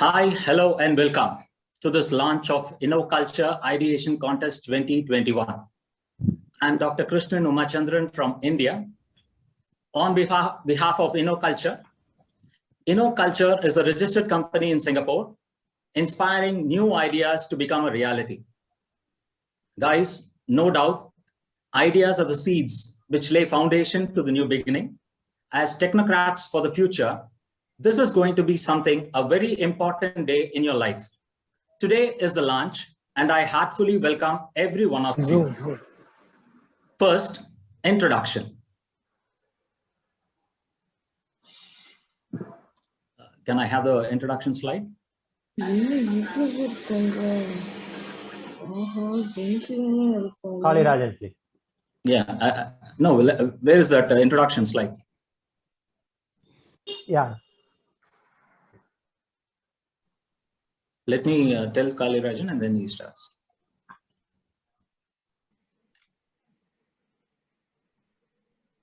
Hi, hello, and welcome to this launch of InnoCulture Ideation Contest 2021. I'm Dr. Krishnan Umachandran from India. On behalf of InnoCulture, InnoCulture is a registered company in Singapore, inspiring new ideas to become a reality. Guys, no doubt, ideas are the seeds which lay foundation to the new beginning. As technocrats for the future, this is going to be a very important day in your life. Today is the launch, and I heartfully welcome every one of you. First, introduction. Can I have the introduction slide? Kali Rajan, please. Yeah, no, where is that introduction slide? Yeah. Let me tell Kali Rajan and then he starts.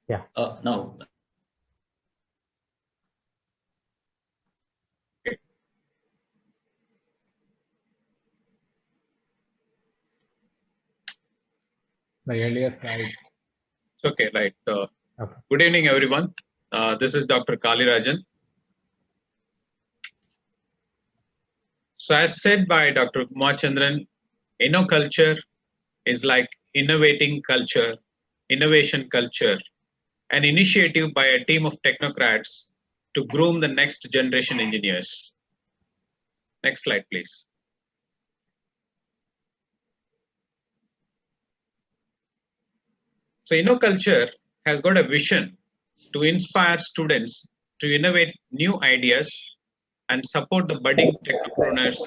Yeah. No. The earlier slide. Okay, right. Okay. Good evening, everyone. This is Dr. Kali Rajan. So as said by Dr. Umachandran, InnoCulture is like innovating culture, innovation culture, an initiative by a team of technocrats to groom the next generation engineers. Next slide, please. So InnoCulture has got a vision to inspire students to innovate new ideas and support the budding technopreneurs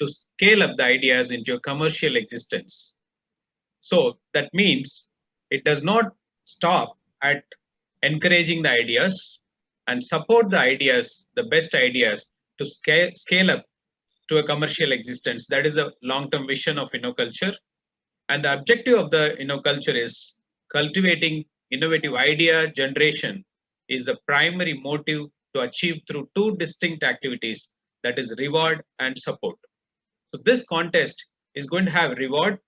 to scale up the ideas into a commercial existence. So that means it does not stop at encouraging the ideas and support the ideas, the best ideas, to scale up to a commercial existence. That is the long-term vision of InnoCulture. And the objective of the InnoCulture is cultivating innovative idea generation is the primary motive to achieve through two distinct activities, that is reward and support. So this contest is going to have reward,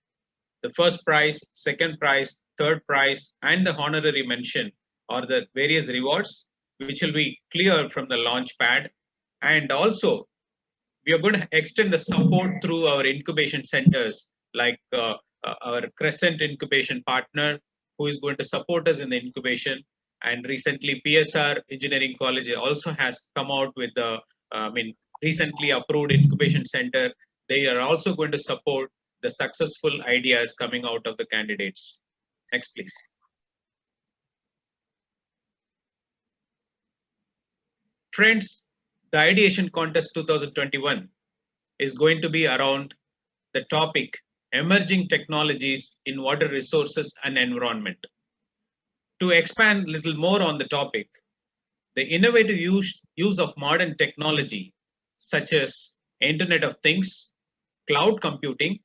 the first prize, second prize, third prize, and the honorary mention or the various rewards, which will be clear from the launch pad. And also, we are going to extend the support through our incubation centers, like our Crescent incubation partner, who is going to support us in the incubation. And recently, PSR Engineering College also has come out with the, recently approved incubation center. They are also going to support the successful ideas coming out of the candidates. Next, please. Friends, the Ideation Contest 2021 is going to be around the topic emerging technologies in water resources and environment. To expand a little more on the topic, the innovative use of modern technology such as Internet of Things, cloud computing,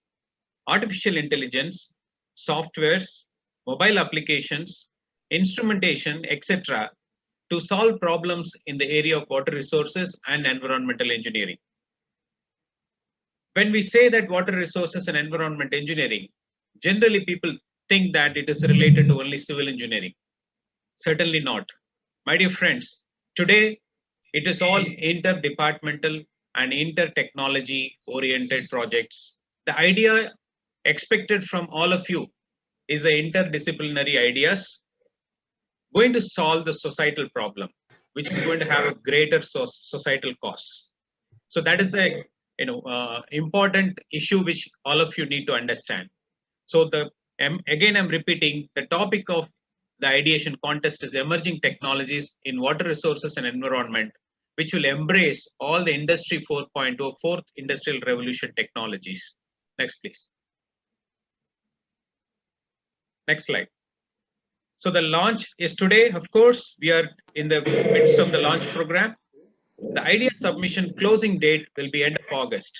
artificial intelligence, softwares, mobile applications, instrumentation, etc., to solve problems in the area of water resources and environmental engineering. When we say that water resources and environment engineering, generally people think that it is related to only civil engineering. Certainly not. My dear friends, today it is all interdepartmental and inter-technology oriented projects. The idea expected from all of you is the interdisciplinary ideas going to solve the societal problem, which is going to have a greater societal cost. So that is the important issue which all of you need to understand. So again, I'm repeating, the topic of the ideation contest is emerging technologies in water resources and environment, which will embrace all the industry 4.0, fourth industrial revolution technologies. Next, please. Next slide. So the launch is today. Of course, we are in the midst of the launch program. The idea submission closing date will be end of August.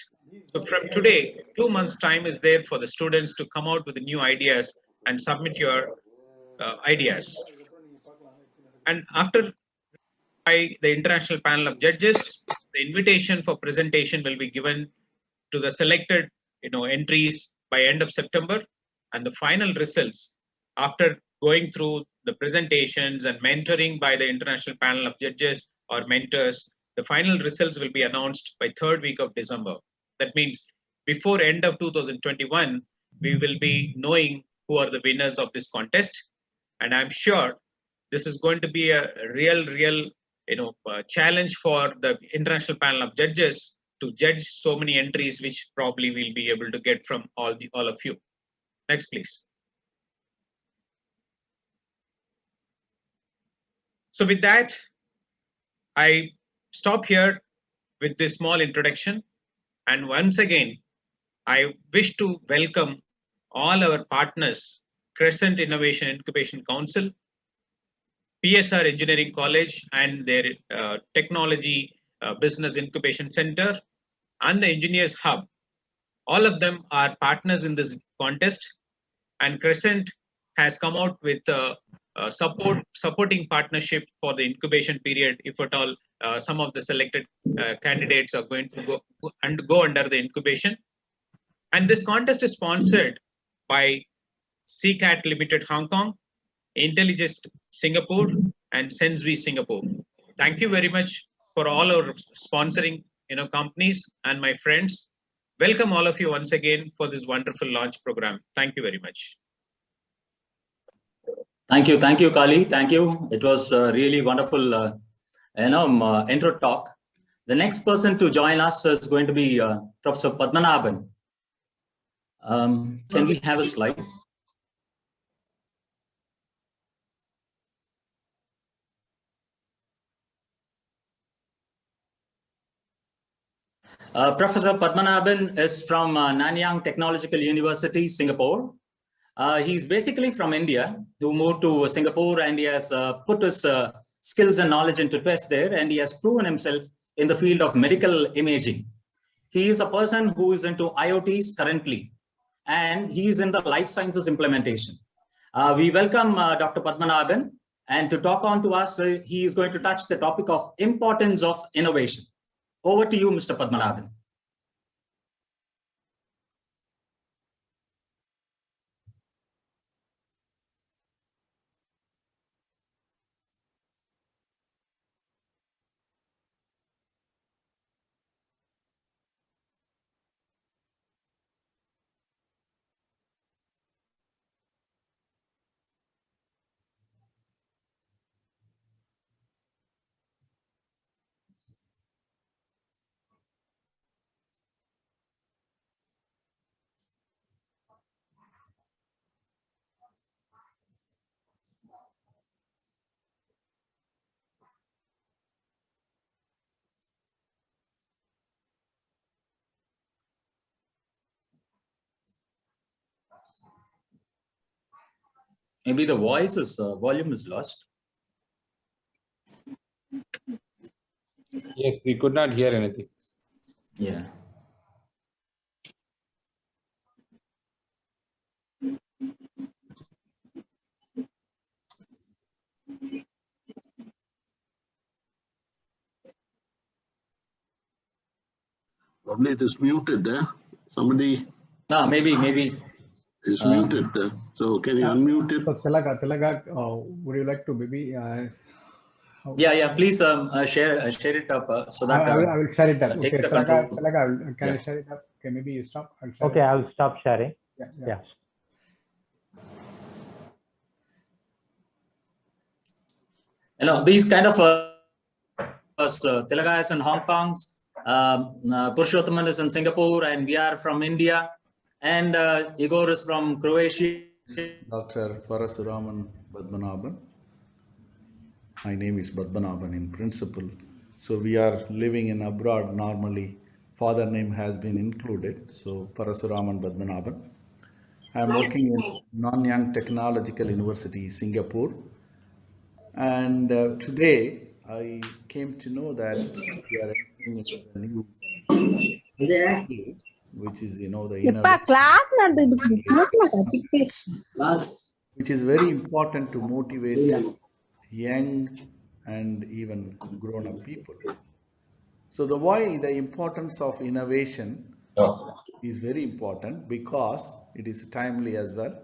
So from today, 2 months time is there for the students to come out with the new ideas and submit your ideas. And after by the international panel of judges. The invitation for presentation will be given to the selected entries by end of September, and the final results after going through the presentations and mentoring by the international panel of judges or mentors, the final results will be announced by third week of December. That means before end of 2021, we will be knowing who are the winners of this contest. And I'm sure this is going to be a real challenge for the international panel of judges to judge so many entries, which probably we'll be able to get from all of you. Next, please. So with that, I stop here with this small introduction. And once again, I wish to welcome all our partners, Crescent Innovation Incubation Council, PSR Engineering College and their Technology Business Incubation Center, and the Engineers Hub. All of them are partners in this contest, and Crescent has come out with a supporting partnership for the incubation period, if at all some of the selected candidates are going to go under the incubation. And this contest is sponsored by CCAT Limited Hong Kong, Intelligent Singapore, and Sensui Singapore. Thank you very much for all our sponsoring companies and my friends. Welcome all of you once again for this wonderful launch program. Thank you very much. Thank you, Kali. Thank you. It was a really wonderful, intro talk. The next person to join us is going to be Professor Padmanabhan. Can we have a slide? Professor Padmanabhan is from Nanyang Technological University, Singapore. He's basically from India, who moved to Singapore, and he has put his skills and knowledge into test there, and he has proven himself in the field of medical imaging. He is a person who is into IoTs currently, and he is in the life sciences implementation. We welcome Dr. Padmanabhan, and to talk on to us, he is going to touch the topic of importance of innovation. Over to you, Mr. Padmanabhan. Maybe the volume is lost. Yes, we could not hear anything. Yeah. Probably it is muted there. Somebody Maybe. is muted there. So can you unmute it? So Tilaga, would you like to maybe? Yeah. Please share it up so that I will share it up. take Okay, the Tilaga, control. can Yeah. I share it up? Okay, maybe you stop. I'll share Okay, it. I'll stop sharing. Yeah. These kind of Tilaga is in Hong Kong, Purushothaman is in Singapore, and we are from India, and Igor is from Croatia. Dr. Parasuraman Padmanabhan. My name is Padmanabhan in principle. So we are living in abroad normally. Father name has been included. So Parasuraman Padmanabhan. I am working in Nanyang Technological University, Singapore. And today I came to know that we are entering into the new phase, which is, the innovation, which is very important to motivate young and even grown-up people. So the why, the importance of innovation is very important because it is timely as well.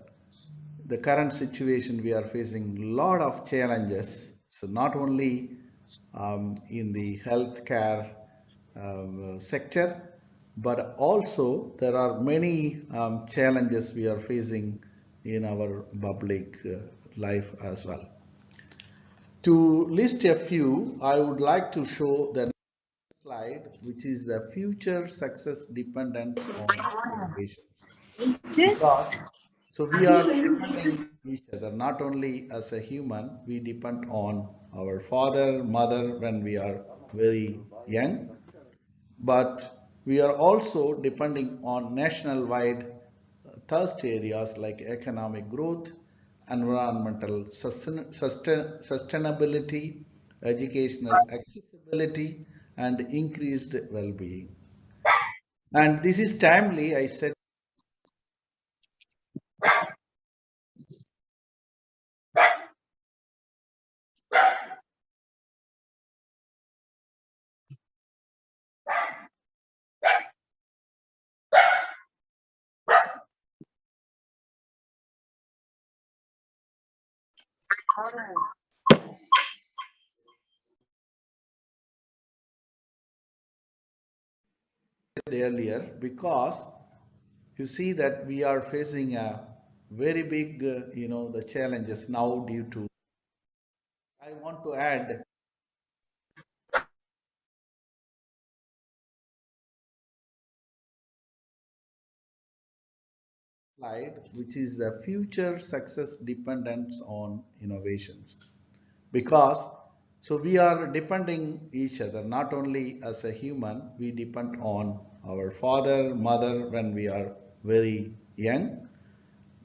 The current situation we are facing a lot of challenges. So not only in the healthcare sector, but also there are many challenges we are facing in our public life as well. To list a few, I would like to show the next slide, which is the future success dependence on innovation. Because so we are depending each other, not only as a human, we depend on our father, mother when we are very young, but we are also depending on national wide thirst areas like economic growth, environmental sustainability, educational accessibility, and increased well-being. And this is timely, I said earlier, because you see that we are facing a very big, the challenges now due to, I want to add slide, which is the future success dependence on innovations. Because so we are depending each other, not only as a human, we depend on our father, mother when we are very young,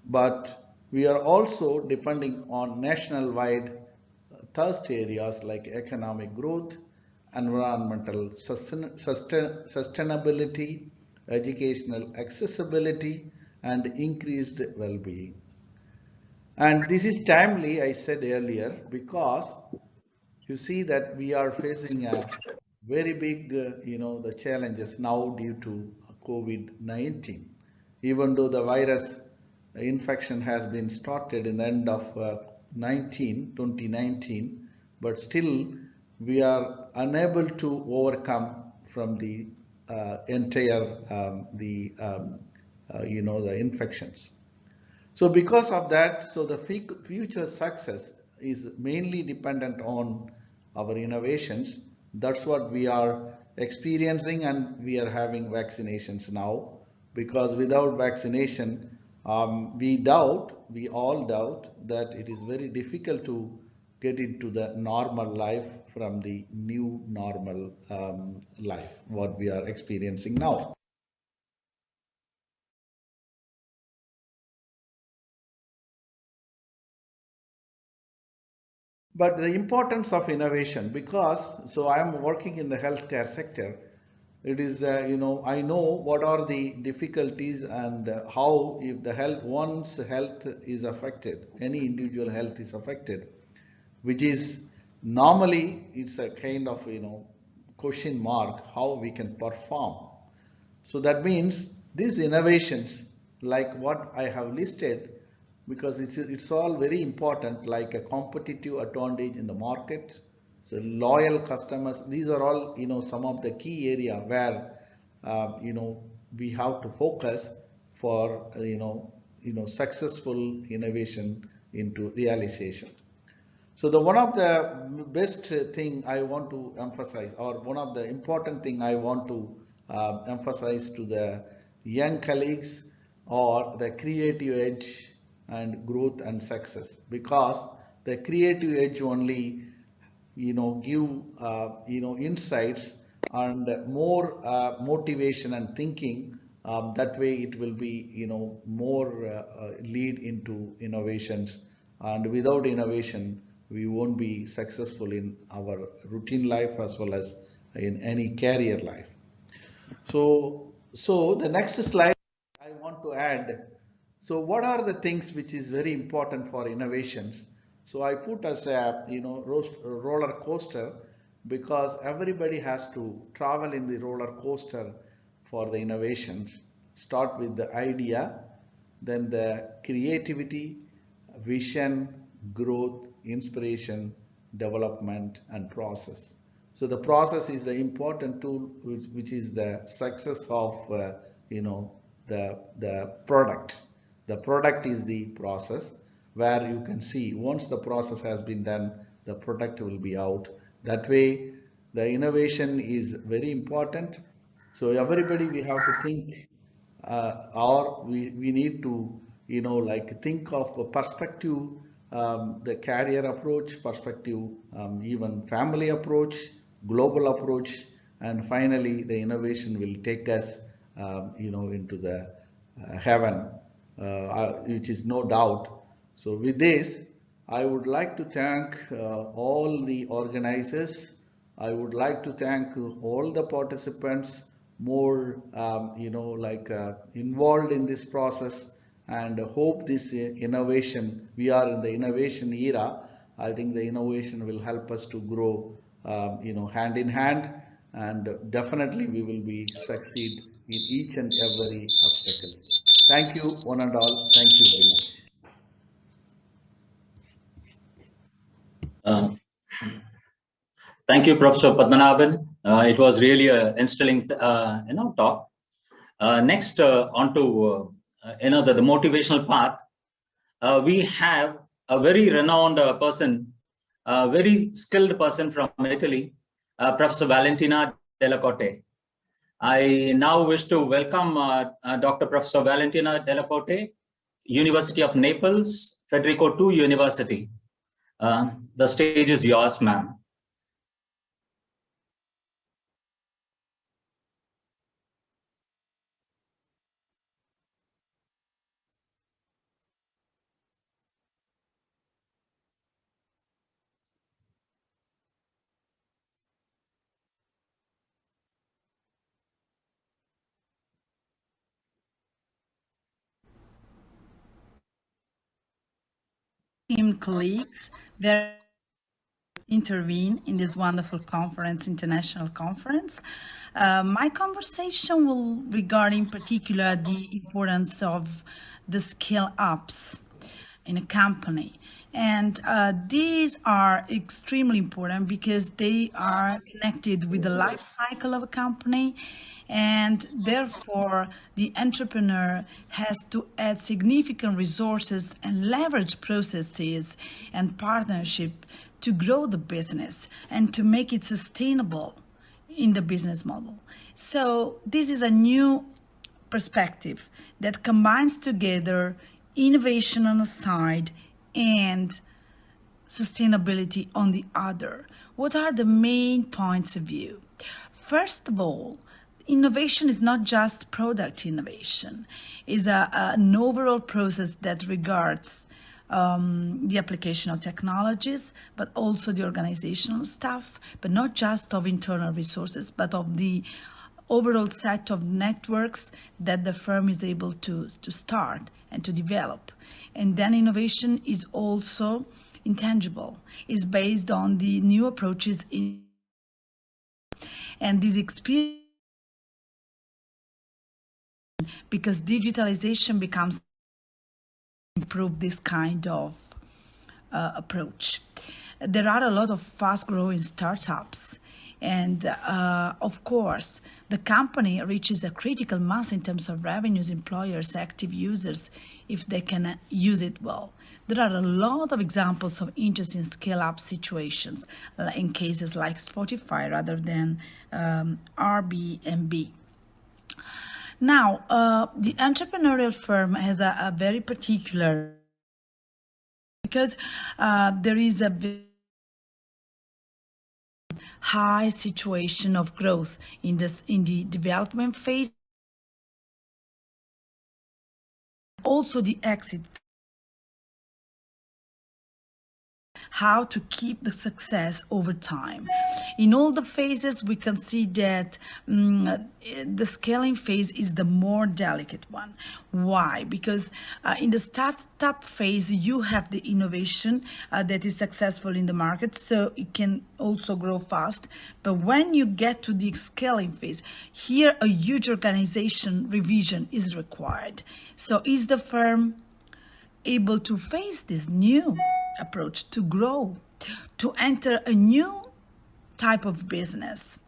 but we are also depending on national wide thirst areas like economic growth, environmental sustainability, educational accessibility, and increased well-being. And this is timely, I said earlier, because you see that we are facing a very big, the challenges now due to COVID-19. Even though the virus infection has been started in the end of 2019, but still we are unable to overcome from the entire, the infections. So because of that, so the future success is mainly dependent on our innovations. That's what we are experiencing, and we are having vaccinations now, because without vaccination, we all doubt that it is very difficult to get into the normal life from the new normal life, what we are experiencing now. But the importance of innovation, because so I am working in the healthcare sector, it is I know what are the difficulties and how if the health one's health is affected, any individual health is affected, which is normally it's a kind of question mark how we can perform. So that means these innovations like what I have listed, because it's all very important, like a competitive advantage in the market, so loyal customers, these are all some of the key area where we have to focus for successful innovation into realization. So the one of the best thing I want to emphasize, or one of the important thing I want to emphasize to the young colleagues, or the creative edge and growth and success, because the creative edge only give insights and more motivation and thinking. That way it will be more lead into innovations, and without innovation we won't be successful in our routine life as well as in any career life. So the next slide I want to add. So what are the things which is very important for innovations? So I put as a, roller coaster, because everybody has to travel in the roller coaster for the innovations. Start with the idea, then the creativity, vision, growth, inspiration, development, and process. So the process is the important tool, which is the success of the product. The product is the process, where you can see once the process has been done, the product will be out. That way, the innovation is very important. So everybody, we have to think, or we need to, think of a perspective, the career approach perspective, even family approach, global approach, and finally the innovation will take us, into the heaven, which is no doubt. So with this, I would like to thank all the organizers. I would like to thank all the participants more, involved in this process, and hope this innovation, we are in the innovation era. I think the innovation will help us to grow, hand in hand, and definitely we will be succeed in each and every obstacle. Thank you, one and all. Thank you very much. Uh, Thank you, Professor Padmanabhan. It was really an instilling, talk. Next, on to the motivational path. We have a very renowned person, a very skilled person from Italy, Professor Valentina Della Corte. I now wish to welcome Dr. Professor Valentina Della Corte, University of Naples, Federico II University. The stage is yours, ma'am. Colleagues, very intervene in this wonderful conference, international conference. My conversation will regard in particular the importance of the scale ups in a company. And these are extremely important because they are connected with the life cycle of a company, and therefore the entrepreneur has to add significant resources and leverage processes and partnership to grow the business and to make it sustainable in the business model. So this is a new perspective that combines together innovation on the side and sustainability on the other. What are the main points of view? First of all, innovation is not just product innovation. It's an overall process that regards the application of technologies, but also the organizational stuff, but not just of internal resources, but of the overall set of networks that the firm is able to start and to develop. And then innovation is also intangible, is based on the new approaches and this experience, because digitalization becomes improve this kind of approach. There are a lot of fast-growing startups, and of course, the company reaches a critical mass in terms of revenues, employers, active users, if they can use it well. There are a lot of examples of interesting scale-up situations in cases like Spotify rather than Airbnb. Now, the entrepreneurial firm has a very particular, because there is a high situation of growth in the development phase, also the exit. how to keep the success over time. In all the phases, we can see that the scaling phase is the more delicate one. Why? Because in the startup phase, you have the innovation that is successful in the market, so it can also grow fast. But when you get to the scaling phase, here a huge organization revision is required. So is the firm able to face this new approach to grow, to enter a new type of business,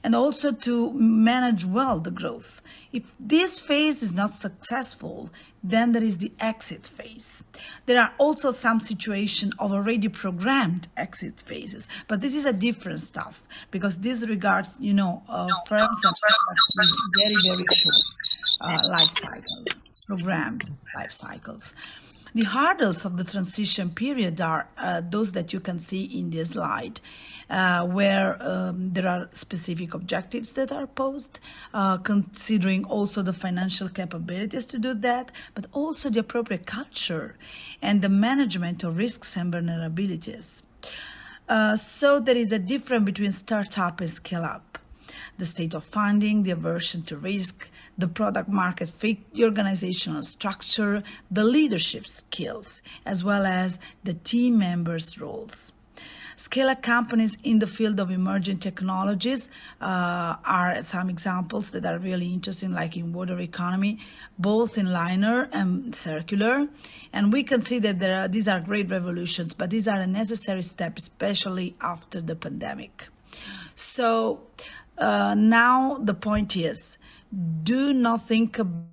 and also to manage well the growth? If this phase is not successful, then there is the exit phase. There are also some situations of already programmed exit phases, but this is a different stuff because this regards, firms and products with very, very short life cycles, programmed life cycles. The hurdles of the transition period are those that you can see in this slide, where there are specific objectives that are posed, considering also the financial capabilities to do that, but also the appropriate culture and the management of risks and vulnerabilities. So there is a difference between startup and scale up. The state of funding, the aversion to risk, the product market fit, the organizational structure, the leadership skills, as well as the team members' roles. Scale-up companies in the field of emerging technologies are some examples that are really interesting, like in water economy, both in linear and circular. And we can see that these are great revolutions, but these are a necessary step, especially after the pandemic. So now the point is, do not think about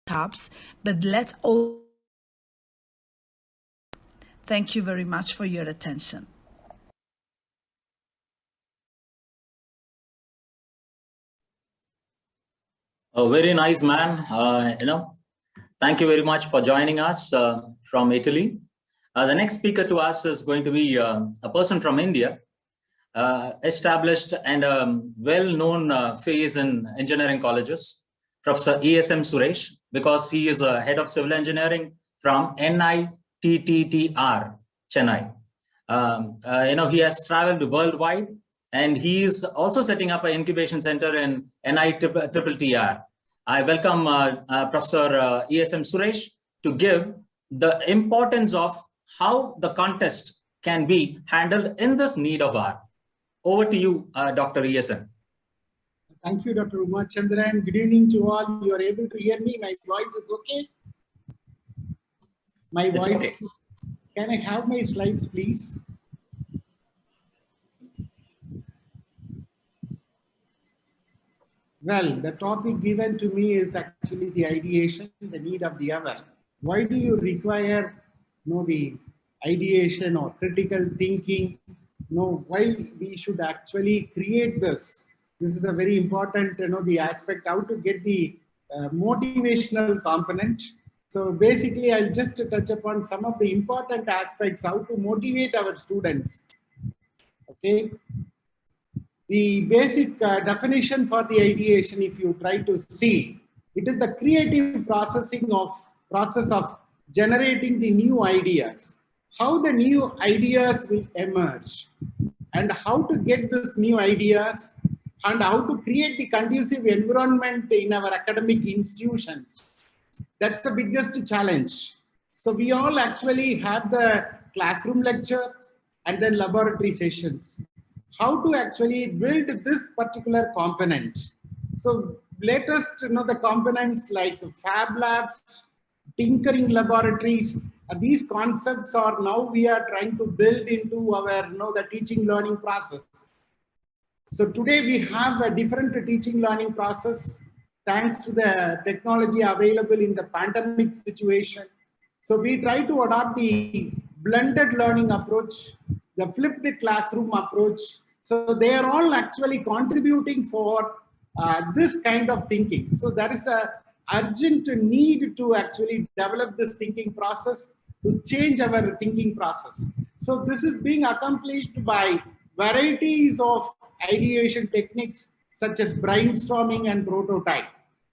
tops, but let's all. Thank you very much for your attention. Very nice, ma'am. Thank you very much for joining us from Italy. The next speaker to us is going to be a person from India, established and well-known face in engineering colleges, Professor ESM Suresh, because he is a head of civil engineering from NITTTR, Chennai. He has traveled worldwide, and he is also setting up an incubation center in NITTTR. I welcome Professor ESM Suresh to give the importance of how the contest can be handled in this need of hour. Over to you, Dr. ESM. Thank you, Dr. Umachandran. Good evening to all. You are able to hear me? My voice is okay? My voice. Okay. Can I have my slides, please? Well, the topic given to me is actually the ideation, the need of the hour. Why do you require the ideation or critical thinking? Why we should actually create this? This is a very important, the aspect, how to get the motivational component. So basically, I'll just touch upon some of the important aspects, how to motivate our students. Okay. The basic definition for the ideation, if you try to see, it is a creative process of generating the new ideas. How the new ideas will emerge, and how to get these new ideas, and how to create the conducive environment in our academic institutions. That's the biggest challenge. So we all actually have the classroom lectures and then laboratory sessions. How to actually build this particular component. So latest, the components like fab labs, tinkering laboratories, these concepts are now we are trying to build into our, the teaching learning process. So today we have a different teaching learning process thanks to the technology available in the pandemic situation. So we try to adopt the blended learning approach, the flipped classroom approach. So they are all actually contributing for this kind of thinking. So there is a urgent need to actually develop this thinking process, to change our thinking process. So this is being accomplished by varieties of ideation techniques such as brainstorming and prototype.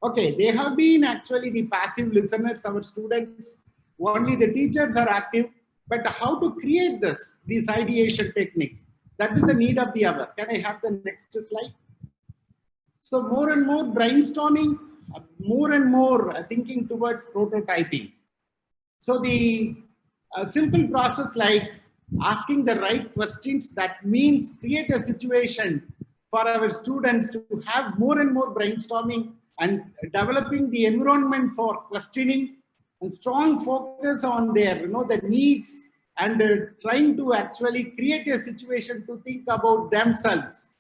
Okay, they have been actually the passive listeners, our students. Only the teachers are active. But how to create these ideation techniques? That is the need of the hour. Can I have the next slide? So more and more brainstorming, more and more thinking towards prototyping. So the simple process like asking the right questions, that means create a situation for our students to have more and more brainstorming and developing the environment for questioning and strong focus on their, the needs, and trying to actually create a situation to think about themselves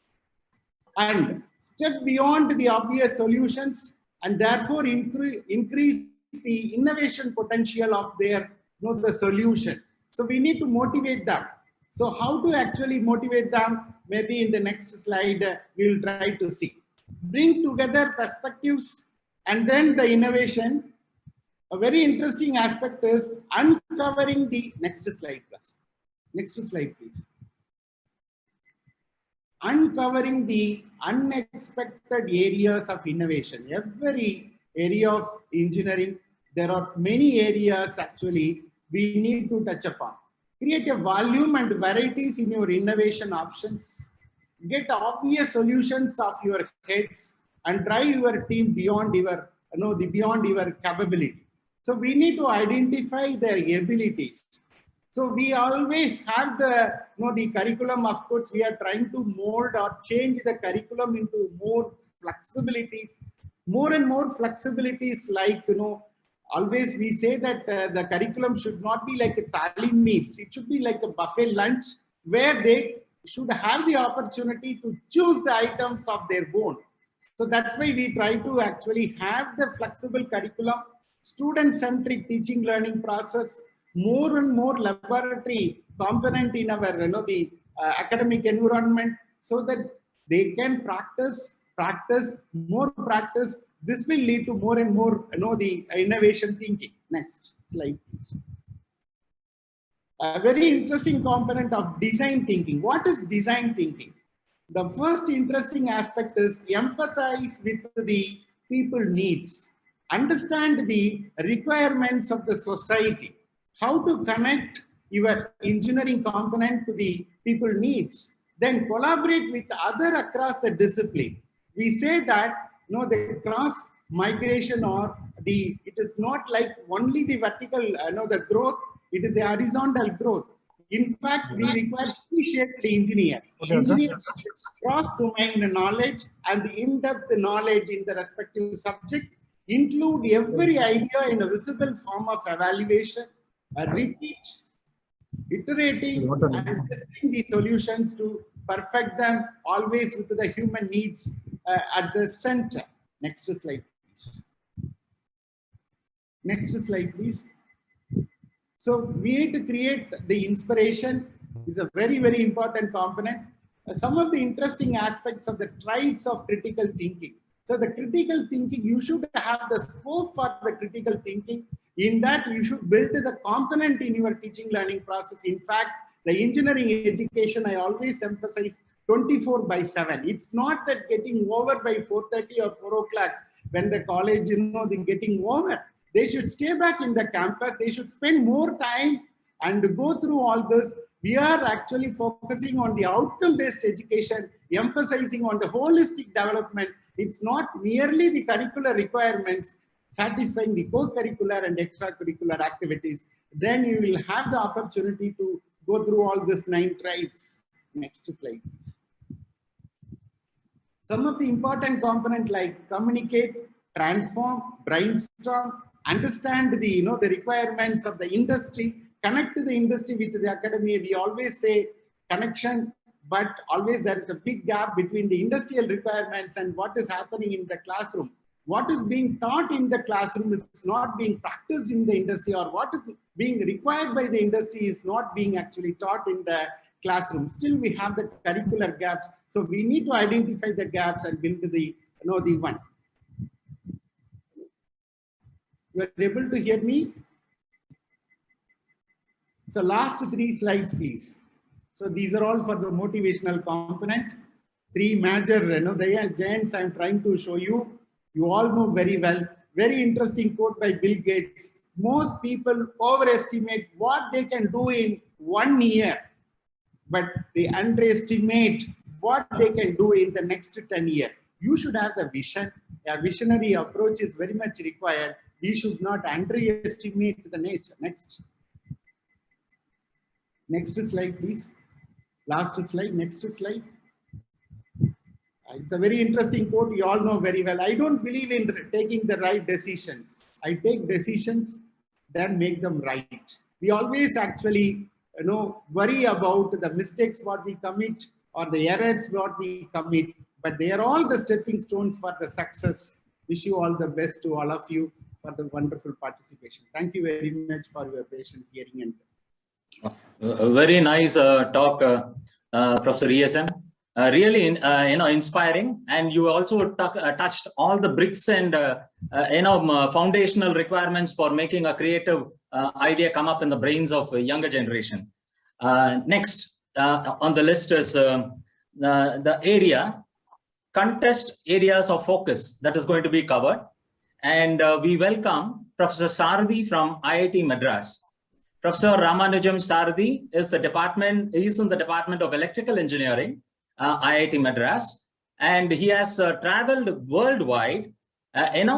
and step beyond the obvious solutions, and therefore increase the innovation potential of their, the solution. So we need to motivate them. So how to actually motivate them? Maybe in the next slide, we'll try to see. Bring together perspectives and then the innovation. A very interesting aspect is uncovering the next slide, please. Next slide, please. Uncovering the unexpected areas of innovation. Every area of engineering, there are many areas actually we need to touch upon. Create a volume and varieties in your innovation options. Get obvious solutions of your heads and drive your team beyond your, beyond your capability. So we need to identify their abilities. So we always have the, the curriculum. Of course, we are trying to mold or change the curriculum into more flexibilities, more and more flexibilities. Like, always we say that the curriculum should not be like a thali meals. It should be like a buffet lunch where they should have the opportunity to choose the items of their own. So that's why we try to actually have the flexible curriculum, student-centric teaching learning process, more and more laboratory component in our, the academic environment, so that they can practice, more practice. This will lead to more and more, the innovation thinking. Next slide, please. A very interesting component of design thinking. What is design thinking? The first interesting aspect is empathize with the people needs, understand the requirements of the society, how to connect your engineering component to the people needs, then collaborate with other across the discipline. We say that, the cross migration or it is not like only the vertical, the growth, it is the horizontal growth. In fact, we require T-shaped engineer. Cross-domain knowledge and the in-depth knowledge in the respective subject include every idea in a visible form of evaluation, a repeat, iterating, and testing the solutions to perfect them, always with the human needs at the center. Next slide, please. Next slide, please. So we need to create the inspiration. Is a very, very important component. Some of the interesting aspects of the tribes of critical thinking. So the critical thinking, you should have the scope for the critical thinking. In that, you should build the component in your teaching learning process. In fact, the engineering education, I always emphasize 24/7. It's not that getting over by 4:30 or 4 o'clock when the college, they're getting over. They should stay back in the campus. They should spend more time and go through all this. We are actually focusing on the outcome-based education, emphasizing on the holistic development. It's not merely the curricular requirements, satisfying the co-curricular and extracurricular activities. Then you will have the opportunity to go through all these 9 tribes. Next slide, please. Some of the important components like communicate, transform, brainstorm, understand the, the requirements of the industry, connect to the industry with the academia. We always say connection, but always there is a big gap between the industrial requirements and what is happening in the classroom. What is being taught in the classroom is not being practiced in the industry, or what is being required by the industry is not being actually taught in the classroom. Still, we have the curricular gaps. So we need to identify the gaps and build the, the one. You are able to hear me? So last 3 slides, please. So these are all for the motivational component. 3 major, the giants I'm trying to show you. You all know very well. Very interesting quote by Bill Gates. most people overestimate what they can do in 1 year, but they underestimate what they can do in the next 10 years. You should have the vision. A visionary approach is very much required. We should not underestimate the nature. Next slide, please. Last slide, next slide. It's a very interesting quote. You all know very well. I don't believe in taking the right decisions. I take decisions that make them right. We always actually, worry about the mistakes what we commit or the errors what we commit, but they are all the stepping stones for the success. Wish you all the best to all of you for the wonderful participation. Thank you very much for your patient hearing. And very nice talk, Professor ESM. Really, inspiring, and you also touched all the bricks and foundational requirements for making a creative idea come up in the brains of a younger generation. Next on the list is the contest areas of focus that is going to be covered, and we welcome Professor Sardi from IIT Madras. Professor Ramanujam Sardi is in the Department of Electrical Engineering, IIT Madras, and he has traveled worldwide,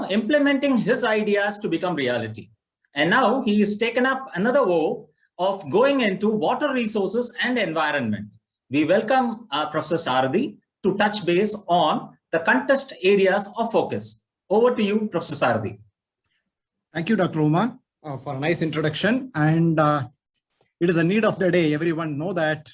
implementing his ideas to become reality. And now he has taken up another vow of going into water resources and environment. We welcome Professor Sardi to touch base on the contest areas of focus. Over to you, Professor Sardi. Thank you, Dr. Uma, for a nice introduction. And it is a need of the day. Everyone know that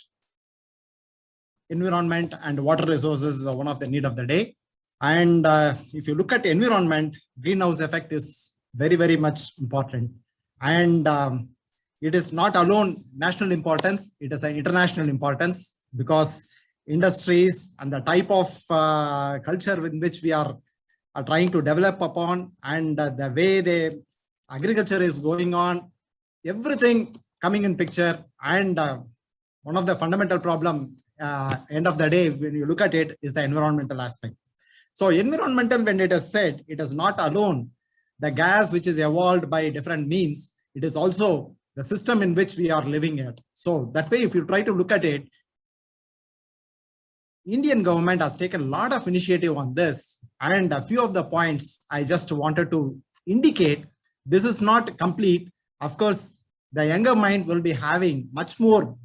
environment and water resources are one of the need of the day. And if you look at environment, greenhouse effect is very, very much important. And it is not alone national importance, it is an international importance, because industries and the type of culture in which we are trying to develop upon, and the way the agriculture is going on, everything coming in picture. And one of the fundamental problem, end of the day, when you look at it, is the environmental aspect. So environmental, when it is said, it is not alone the gas which is evolved by different means, it is also the system in which we are living at. So that way, if you try to look at it, Indian government has taken a lot of initiative on this, and a few of the points I just wanted to indicate. This is not complete. Of course, the younger mind will be having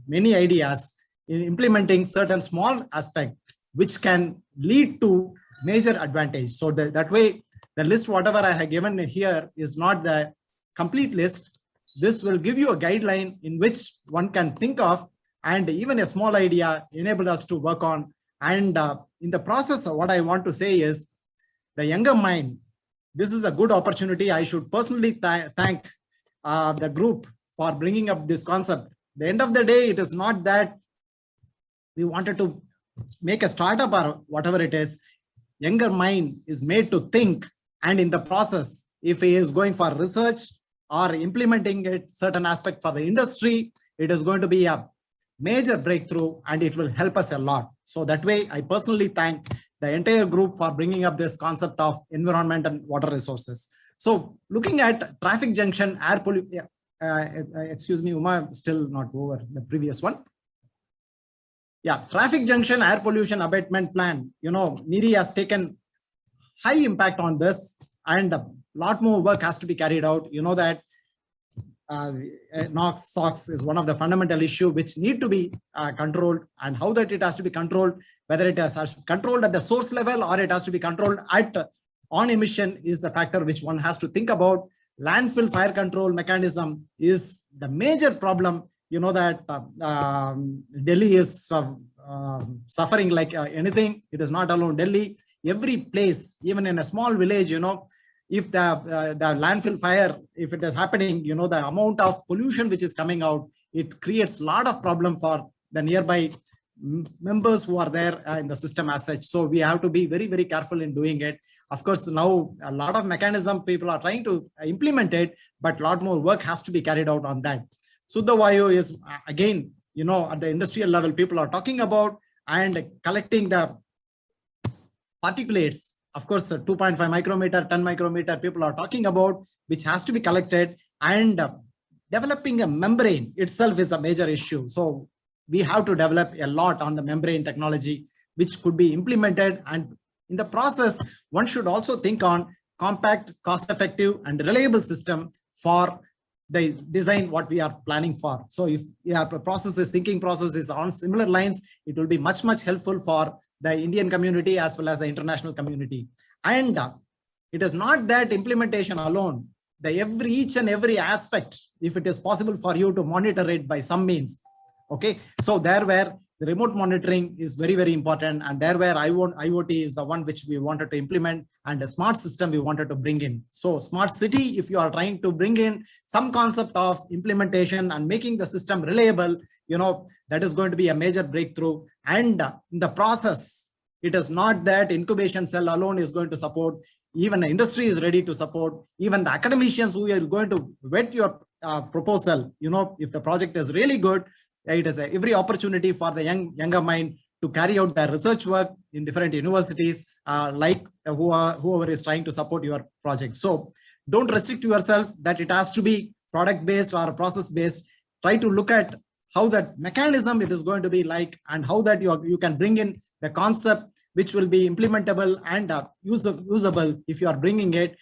many ideas in implementing certain small aspects which can lead to major advantage. So that way, the list whatever I have given here is not the complete list. This will give you a guideline in which one can think of, and even a small idea enable us to work on. And in the process, what I want to say is, the younger mind, this is a good opportunity. I should personally thank the group for bringing up this concept. At the end of the day, it is not that we wanted to make a startup or whatever it is. Younger mind is made to think, and in the process, if he is going for research or implementing it certain aspect for the industry, it is going to be a major breakthrough, and it will help us a lot. So that way, I personally thank the entire group for bringing up this concept of environment and water resources. So looking at traffic junction, air pollution, excuse me, Uma, still not over the previous one. Yeah, traffic junction, air pollution abatement plan. NIRI has taken high impact on this, and a lot more work has to be carried out. You know that NOx, SOx is one of the fundamental issue which need to be controlled, and how that it has to be controlled, whether it has controlled at the source level or it has to be controlled at on emission, is the factor which one has to think about. Landfill fire control mechanism is the major problem. You know that Delhi is suffering like anything. It is not alone Delhi. Every place, even in a small village, if the landfill fire, if it is happening, the amount of pollution which is coming out, it creates a lot of problem for the nearby members who are there in the system as such. So we have to be very, very careful in doing it. Of course, now a lot of mechanism people are trying to implement it, but a lot more work has to be carried out on that. Suddha Vayu is again, at the industrial level, people are talking about, and collecting the particulates. Of course, 2.5 micrometer, 10 micrometer, people are talking about, which has to be collected, and developing a membrane itself is a major issue. So we have to develop a lot on the membrane technology, which could be implemented. And in the process, one should also think on compact, cost-effective, and reliable system for the design what we are planning for. So if the thinking process is on similar lines, it will be much helpful for the Indian community as well as the international community. And it is not that implementation alone, each and every aspect, if it is possible for you to monitor it by some means. Okay, so there where the remote monitoring is very important, and there where IoT is the one which we wanted to implement, and the smart system we wanted to bring in. So smart city, if you are trying to bring in some concept of implementation and making the system reliable, that is going to be a major breakthrough. And in the process, it is not that incubation cell alone is going to support. Even the industry is ready to support. Even the academicians who are going to vet your proposal, if the project is really good, it is every opportunity for the younger mind to carry out their research work in different universities, like whoever is trying to support your project. So don't restrict yourself that it has to be product based or process based. Try to look at how that mechanism it is going to be like, and how that you can bring in the concept which will be implementable and usable. If you are bringing it,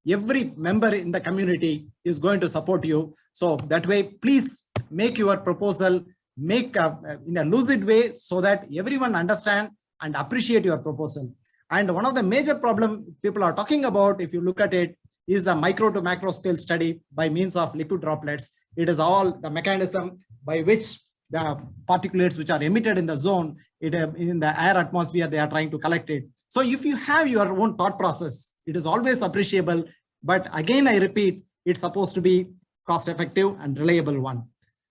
every member in the community is going to support you. So that way, please make your proposal, make in a lucid way, so that everyone understand and appreciate your proposal. And one of the major problem people are talking about, if you look at it, is the micro to macro scale study by means of liquid droplets. It is all the mechanism by which the particulates which are emitted in the zone, in the air atmosphere, they are trying to collect it. So if you have your own thought process, it is always appreciable. But again, I repeat, it's supposed to be cost effective and reliable one.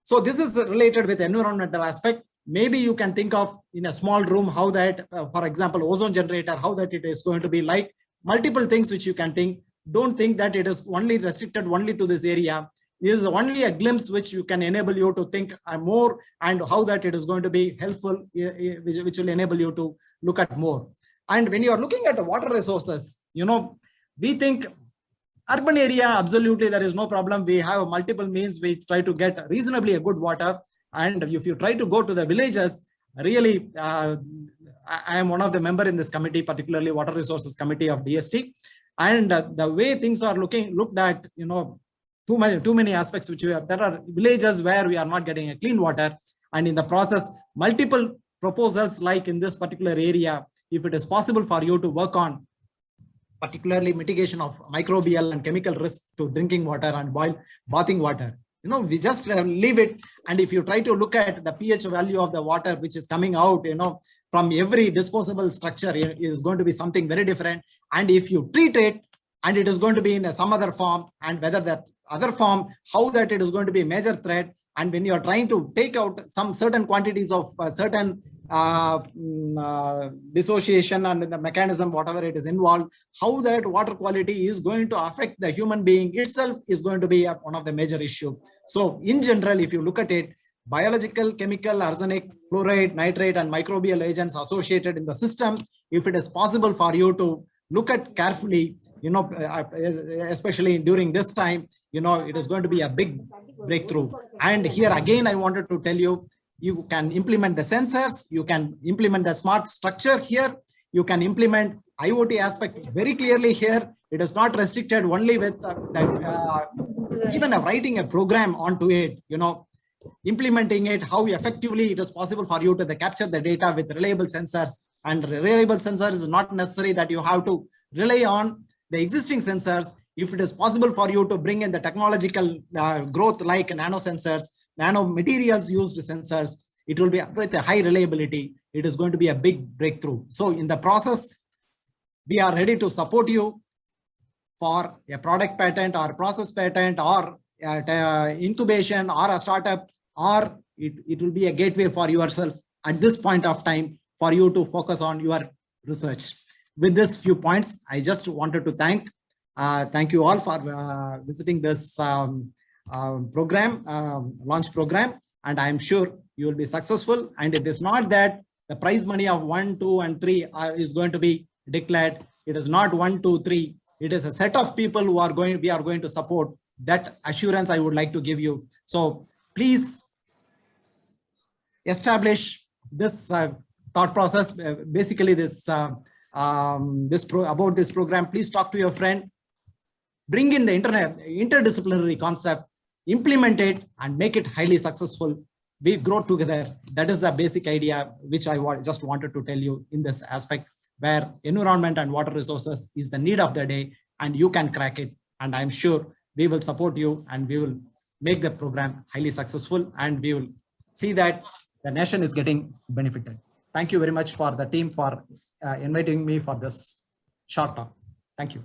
So this is related with environmental aspect. Maybe you can think of in a small room how that, for example, ozone generator, how that it is going to be like, multiple things which you can think. Don't think that it is only restricted only to this area. It is only a glimpse which you can enable you to think more, and how that it is going to be helpful, which will enable you to look at more. And when you are looking at the water resources, we think urban area, absolutely, there is no problem. We have multiple means. We try to get reasonably a good water. And if you try to go to the villages, really, I am one of the member in this committee, particularly Water Resources Committee of DST. And the way things are looked at, too many aspects which we have. There are villages where we are not getting a clean water. And in the process, multiple proposals like in this particular area, if it is possible for you to work on, particularly mitigation of microbial and chemical risk to drinking water and bathing water. We just leave it. And if you try to look at the pH value of the water, which is coming out, from every disposable structure, it is going to be something very different. And if you treat it, and it is going to be in some other form, and whether that other form, how that it is going to be a major threat. And when you are trying to take out some certain quantities of certain dissociation and the mechanism, whatever it is involved, how that water quality is going to affect the human being itself is going to be one of the major issue. So in general, if you look at it, biological, chemical, arsenic, fluoride, nitrate, and microbial agents associated in the system, if it is possible for you to look at carefully, especially during this time, it is going to be a big breakthrough. And here again, I wanted to tell you, you can implement the sensors, you can implement the smart structure here, you can implement IoT aspect very clearly here. It is not restricted only with even writing a program onto it, implementing it, how effectively it is possible for you to capture the data with reliable sensors. And reliable sensors is not necessary that you have to rely on the existing sensors. If it is possible for you to bring in the technological growth like nanosensors, nanomaterials used sensors, it will be with a high reliability. It is going to be a big breakthrough. So in the process, we are ready to support you for a product patent or process patent or incubation or a startup, or it will be a gateway for yourself at this point of time for you to focus on your research. With this few points, I just wanted to thank you all for visiting this program, launch program, and I am sure you will be successful. And it is not that the prize money of 1, 2, and 3 is going to be declared. It is not 1, 2, 3. It is a set of people who are we are going to support That assurance I would like to give you. So please establish this thought process. Basically, about this program. Please talk to your friend. Bring in the interdisciplinary concept, implement it, and make it highly successful. We grow together. That is the basic idea which I just wanted to tell you in this aspect, where environment and water resources is the need of the day, and you can crack it. And I'm sure we will support you, and we will make the program highly successful, and we will see that the nation is getting benefited. Thank you very much for the team for inviting me for this short talk. Thank you.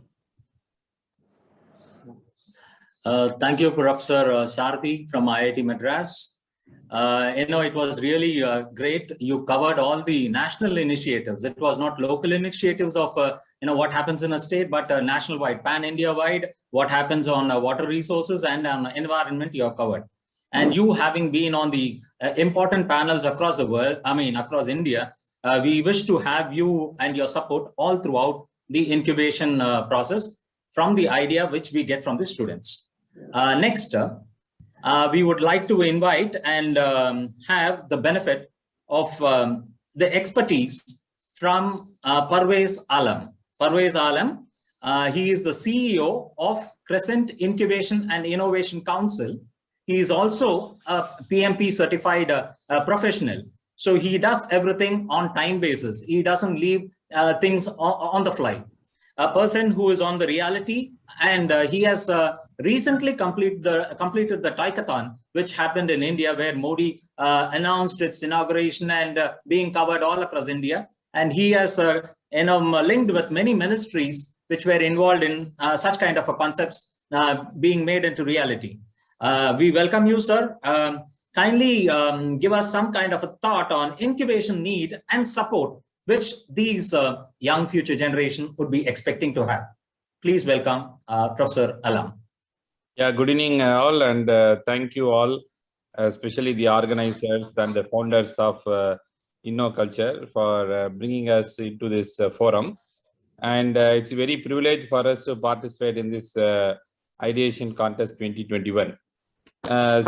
Thank you, Professor Sarthi from IIT Madras. It was really great. You covered all the national initiatives. It was not local initiatives of what happens in a state, but national-wide, pan-India-wide, what happens on water resources and environment you have covered. And you having been on the important panels across the world, across India, we wish to have you and your support all throughout the incubation process from the idea which we get from the students. Next, we would like to invite and have the benefit of the expertise from Parvez Alam. Parvez Alam, he is the CEO of Crescent Incubation and Innovation Council. He is also a PMP certified professional. So he does everything on time basis. He doesn't leave things on the fly. A person who is on the reality, and he has recently completed the Tikathon, which happened in India, where Modi announced its inauguration and being covered all across India. And he has linked with many ministries which were involved in such kind of concepts being made into reality. We welcome you, sir. Kindly give us some kind of a thought on incubation need and support which these young future generation would be expecting to have. Please welcome Professor Alam. Yeah, good evening all, and thank you all, especially the organizers and the founders of InnoCulture for bringing us into this forum. And it's a very privilege for us to participate in this Ideation Contest 2021.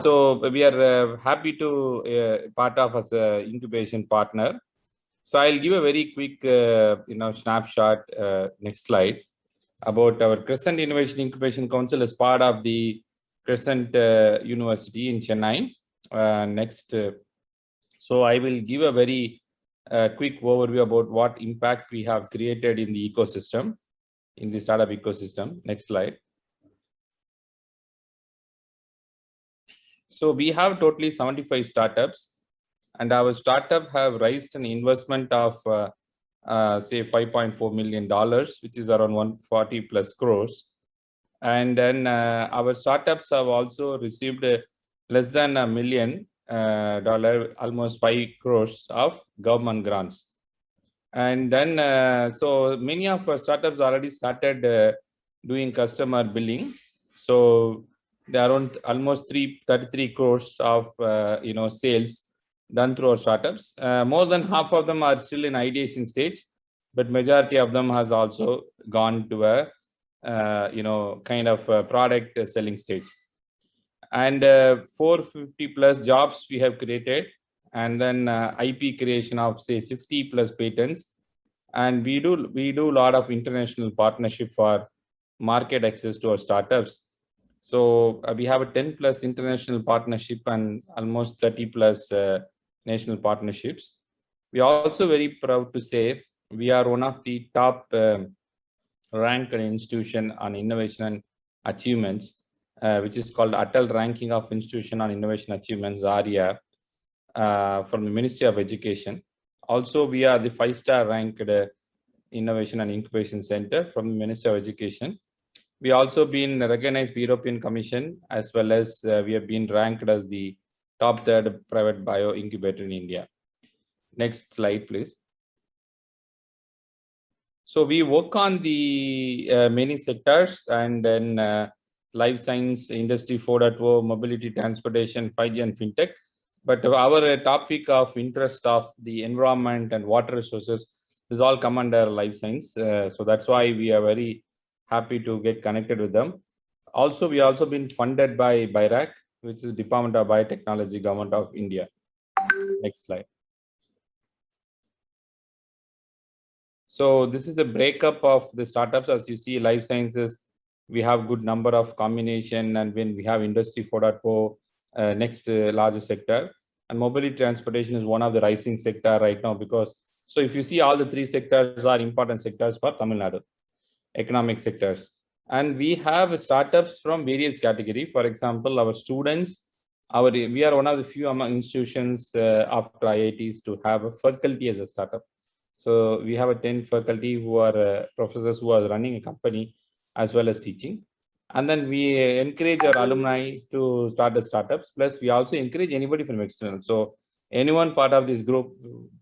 So we are happy to part of as an incubation partner. So I'll give a very quick, snapshot. Next slide, about our Crescent Innovation Incubation Council as part of the Crescent University in Chennai. Next, so I will give a very quick overview about what impact we have created in the ecosystem, in the startup ecosystem. Next slide. So we have totally 75 startups, and our startup have raised an investment of say $5.4 million, which is around 140 plus crores. And then our startups have also received less than $1 million, almost 5 crores of government grants. And then so many of our startups already started doing customer billing. So there are around almost 33 crores of sales done through our startups. More than half of them are still in ideation stage, but majority of them has also gone to a kind of a product selling stage. And 450 plus jobs we have created, and then IP creation of say 60 plus patents. And we do a lot of international partnership for market access to our startups. So we have a 10 plus international partnership and almost 30 plus national partnerships. We are also very proud to say we are one of the top ranked institution on innovation and achievements, which is called Atal Ranking of Institution on Innovation Achievements, ARIA, from the Ministry of Education. Also, we are the 5-star ranked Innovation and Incubation Center from the Ministry of Education. We also been recognized by European Commission, as well as we have been ranked as the top 3rd private bio incubator in India. Next slide, please. So we work on the many sectors, and then life science, industry 4.0, mobility, transportation, 5G and fintech. But our topic of interest of the environment and water resources is all come under life science. So that's why we are very happy to get connected with them. Also, we also been funded by BIRAC, which is Department of Biotechnology, Government of India. Next slide. So this is the breakup of the startups. As you see, life sciences, we have good number of combination, and when we have industry 4.0, next largest sector, and mobility transportation is one of the rising sector right now, because so if you see, all the three sectors are important sectors for Tamil Nadu, economic sectors. And we have startups from various category. For example, our students, we are one of the few among institutions after IITs to have a faculty as a startup. So we have a 10 faculty who are professors who are running a company as well as teaching. And then we encourage our alumni to start the startups. Plus, we also encourage anybody from external. So anyone part of this group,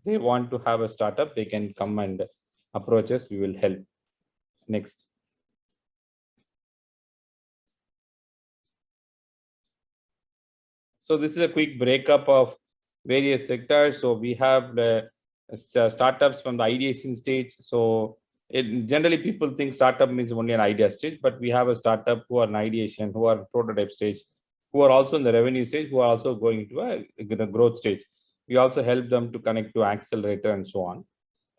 they want to have a startup, they can come and approach us. We will help. Next. So this is a quick breakup of various sectors. So we have the startups from the ideation stage. So generally people think startup means only an idea stage, but we have a startup who are in ideation, who are prototype stage, who are also in the revenue stage, who are also going to a growth stage. We also help them to connect to accelerator and so on.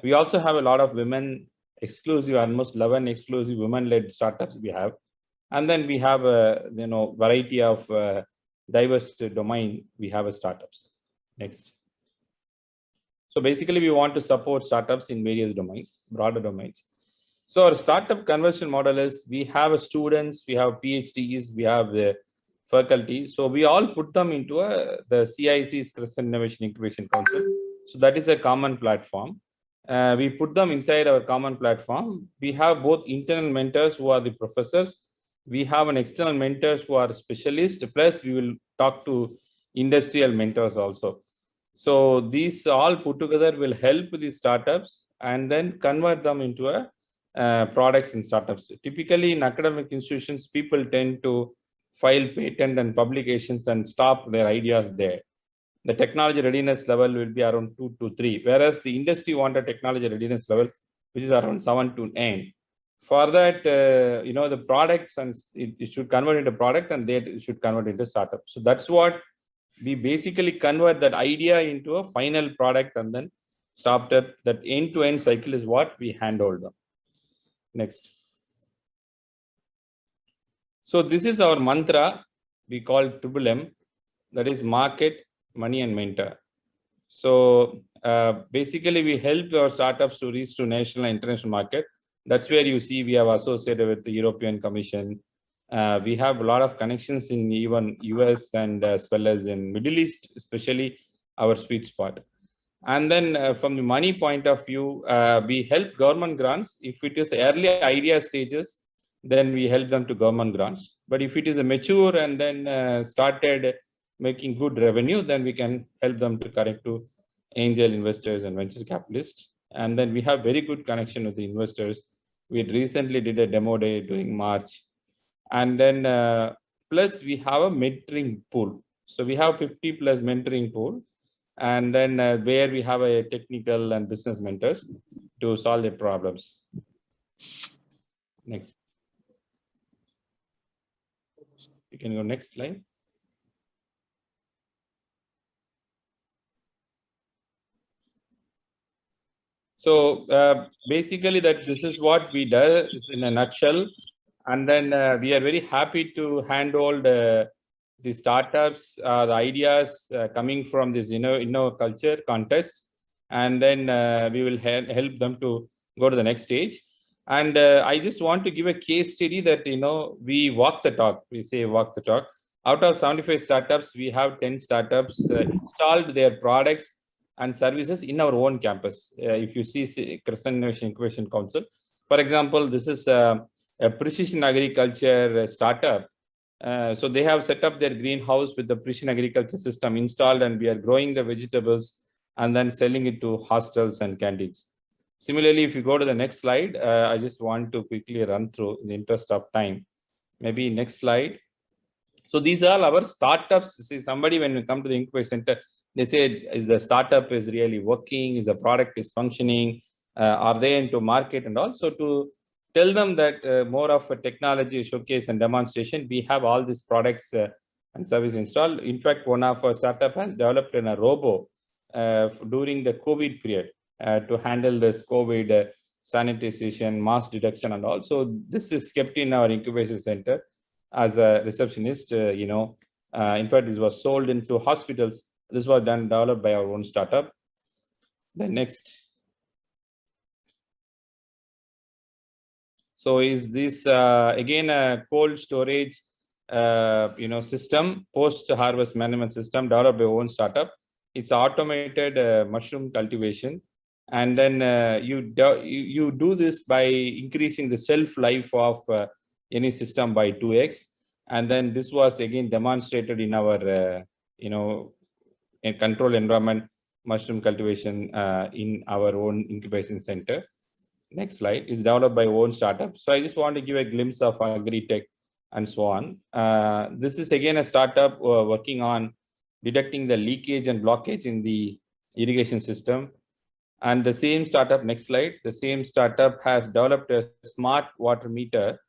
We also have a lot of women exclusive, almost 11 exclusive women-led startups we have. And then we have a variety of diverse domain. We have a startups. Next. So basically, we want to support startups in various domains, broader domains. So our startup conversion model is, we have students, we have PhDs, we have the faculty. So we all put them into the CIC's Crescent Innovation Incubation Council. So that is a common platform. We put them inside our common platform. We have both internal mentors who are the professors. We have an external mentors who are specialists. Plus, we will talk to industrial mentors also. So these all put together will help the startups and then convert them into products in startups. Typically, in academic institutions, people tend to file patent and publications and stop their ideas there. The technology readiness level will be around 2 to 3, whereas the industry want a technology readiness level which is around 7 to 9. For that, the products, and it should convert into product, and they should convert into startup. So that's what we basically convert that idea into a final product, and then startup. That end-to-end cycle is what we handhold them. Next. So this is our mantra. We call Triple M. That is market, money, and mentor. So basically, we help our startups to reach to national and international market. That's where you see we have associated with the European Commission. We have a lot of connections in even US and as well as in Middle East, especially our sweet spot. And then from the money point of view, we help government grants. If it is early idea stages, then we help them to government grants. But if it is a mature and then started making good revenue, then we can help them to connect to angel investors and venture capitalists. And then we have very good connection with the investors. We recently did a demo day during March. And then plus we have a mentoring pool. So we have 50 plus mentoring pool. And then where we have a technical and business mentors to solve their problems. Next. You can go next slide. So basically this is what we do in a nutshell. And then we are very happy to handhold the startups, the ideas coming from this InnoCulture contest. And then we will help them to go to the next stage. And I just want to give a case study that, we walk the talk. We say walk the talk. Out of 75 startups, we have 10 startups installed their products and services in our own campus. If you see Crescent Innovation Incubation Council, for example, this is a precision agriculture startup. So they have set up their greenhouse with the precision agriculture system installed, and we are growing the vegetables and then selling it to hostels and canteens. Similarly, if you go to the next slide, I just want to quickly run through in the interest of time. Maybe next slide. So these are our startups. See, somebody when we come to the incubation center, they say, is the startup is really working? Is the product is functioning? Are they into market? And also to tell them that more of a technology showcase and demonstration. We have all these products and service installed. In fact, one of our startup has developed a robo during the COVID period to handle this COVID sanitization, mass detection, and also this is kept in our incubation center as a receptionist. In fact, this was sold into hospitals. This was developed by our own startup. The next. So is this again a cold storage system, post harvest management system developed by our own startup. It's automated mushroom cultivation, and then you do this by increasing the shelf life of any system by 2x. And then this was again demonstrated in our in control environment mushroom cultivation in our own incubation center. Next slide. Is developed by own startup. So I just want to give a glimpse of agri-tech and so on. This is again a startup working on detecting the leakage and blockage in the irrigation system. And the same startup, next slide, the same startup has developed a smart water meter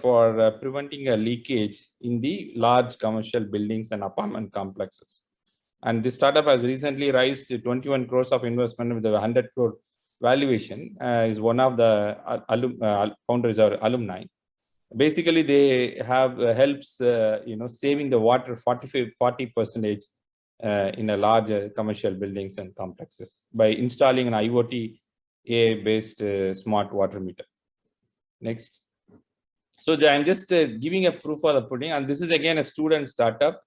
for preventing a leakage in the large commercial buildings and apartment complexes. And this startup has recently raised 21 crores of investment with a 100 crore valuation. Is one of the founders or alumni. Basically, they have helps saving the water 40% in a large commercial buildings and complexes by installing an IoT AI-based smart water meter. Next. So I'm just giving a proof of the pudding, and this is again a student startup.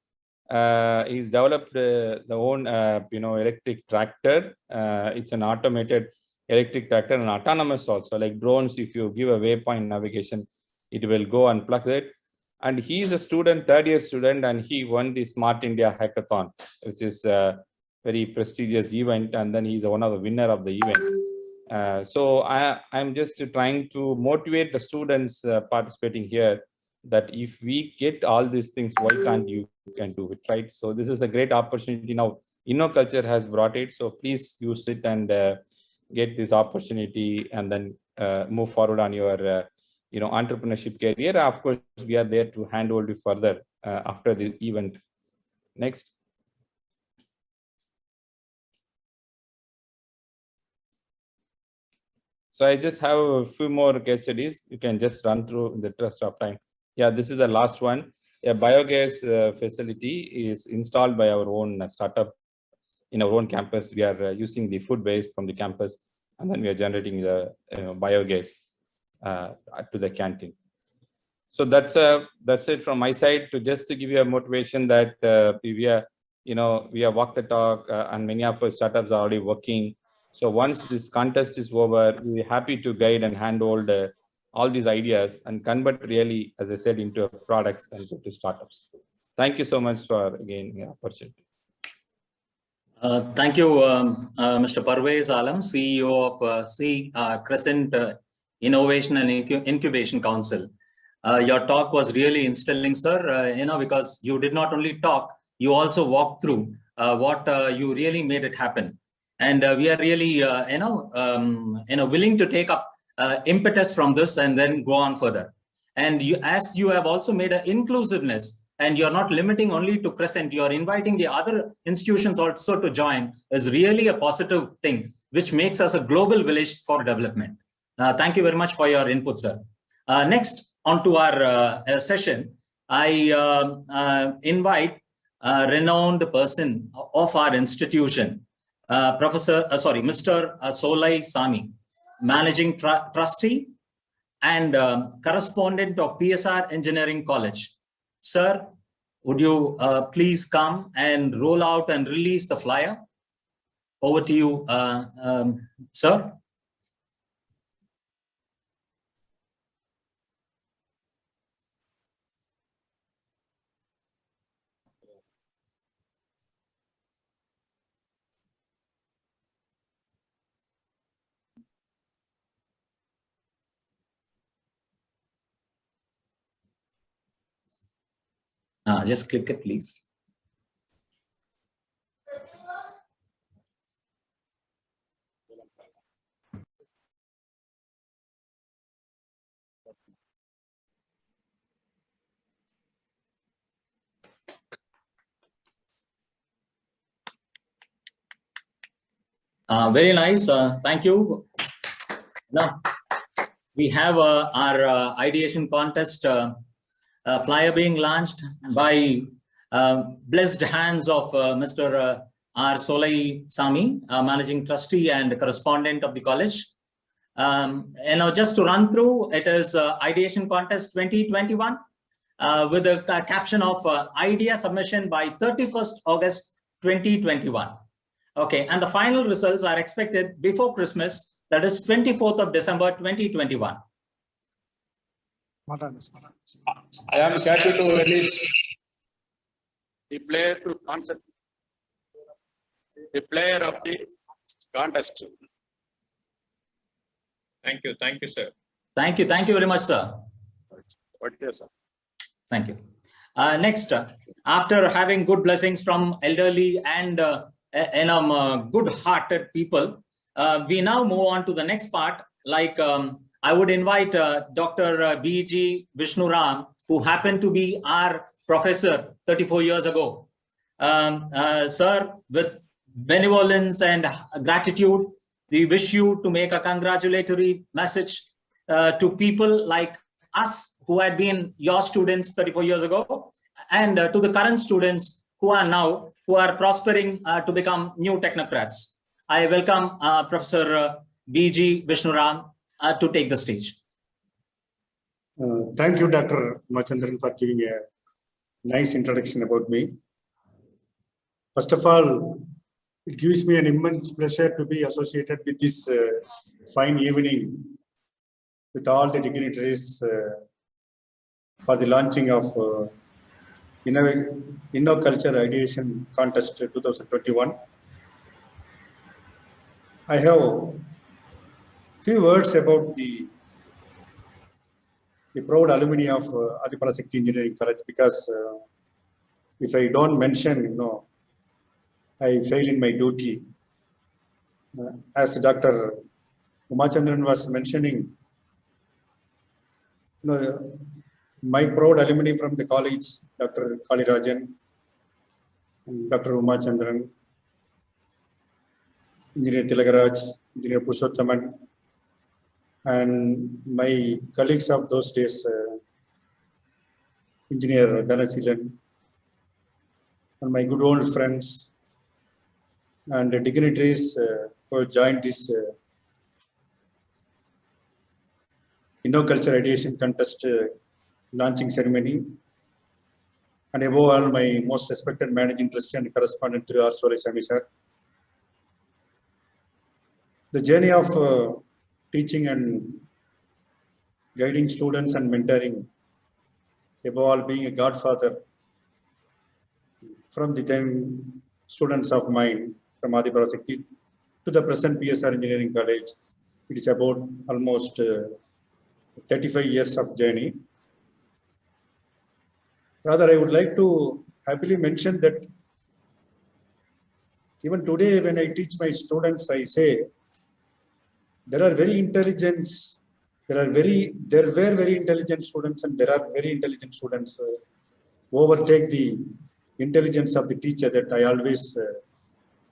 He's developed the own electric tractor. It's an automated electric tractor and autonomous also, like drones. If you give a waypoint navigation, it will go and plug it. And he is a student, third-year student, and he won the Smart India Hackathon, which is a very prestigious event. And then he's one of the winner of the event. So I'm just trying to motivate the students participating here that if we get all these things, why can't you can do it, right? So this is a great opportunity now. InnoCulture has brought it. So please use it and get this opportunity and then move forward on your entrepreneurship career. Of course, we are there to handhold you further after this event. Next. So I just have a few more case studies. You can just run through in the interest of time. Yeah, this is the last one. A biogas facility is installed by our own startup in our own campus. We are using the food waste from the campus, and then we are generating the biogas to the canteen. So that's it from my side, to just to give you a motivation that we have walked the talk, and many of our startups are already working. So once this contest is over, we're happy to guide and handhold all these ideas and convert really, as I said, into products and into startups. Thank you so much for again the opportunity. Thank you, Mr. Parvez Alam, CEO of Crescent Innovation and Incubation Council. Your talk was really instilling, sir, because you did not only talk, you also walked through what you really made it happen. And we are really, willing to take up impetus from this and then go on further. And as you have also made an inclusiveness, and you're not limiting only to Crescent, you're inviting the other institutions also to join, is really a positive thing, which makes us a global village for development. Thank you very much for your input, sir. Next, on to our session, I invite a renowned person of our institution, Mr. Solai Sami, Managing Trustee and Correspondent of PSR Engineering College. Sir, would you please come and roll out and release the flyer? Over to you, sir. Just click it, please. Very nice. Thank you. Now, we have our ideation contest flyer being launched by blessed hands of Mr. R. Solai Sami, Managing Trustee and Correspondent of the college. Just to run through, it is Ideation Contest 2021 with the caption of idea submission by 31st August 2021. Okay, and the final results are expected before Christmas, that is 24th of December 2021. I am happy to release the player to concept, the player of the contest. Thank you, sir. Thank you very much, sir. Okay, sir. Thank you. Next, after having good blessings from elderly and good-hearted people, we now move on to the next part. Like I would invite Dr. B.G. Vishnuram, who happened to be our professor 34 years ago. Sir, with benevolence and gratitude, we wish you to make a congratulatory message to people like us who had been your students 34 years ago, and to the current students who are prospering to become new technocrats. I welcome Professor B.G. Vishnuram to take the stage. Thank you, Dr. Machandran, for giving a nice introduction about me. First of all, it gives me an immense pleasure to be associated with this fine evening with all the dignitaries for the launching of InnoCulture Ideation Contest 2021. I have few words about the proud alumni of Adiparashakti Engineering College, because if I don't mention, I fail in my duty. As Dr. Umachandran was mentioning, my proud alumni from the college, Dr. Kalirajan, Dr. Umachandran, Engineer Tilagaraj, Engineer Pushothaman, and my colleagues of those days, Engineer Dhanasilan, and my good old friends and dignitaries who joined this InnoCulture Ideation Contest launching ceremony, and above all, my most respected Managing Trustee and Correspondent to R. Solai Sami sir. The journey of teaching and guiding students and mentoring, above all being a godfather from the time students of mine from Adiparashakti to the present PSR Engineering College, it is about almost 35 years of journey. Rather, I would like to happily mention that even today when I teach my students, I say there are very intelligent, there were very intelligent students, and there are very intelligent students who overtake the intelligence of the teacher, that I always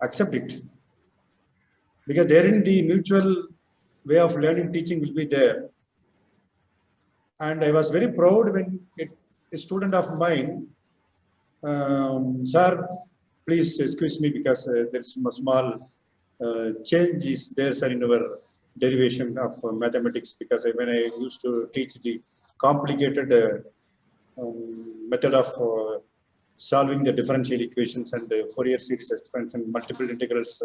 accept it. Because therein the mutual way of learning, teaching will be there. And I was very proud when a student of mine, sir, please excuse me because there's a small change is there, sir, in our derivation of mathematics, because when I used to teach the complicated method of solving the differential equations and Fourier series expansion and multiple integrals,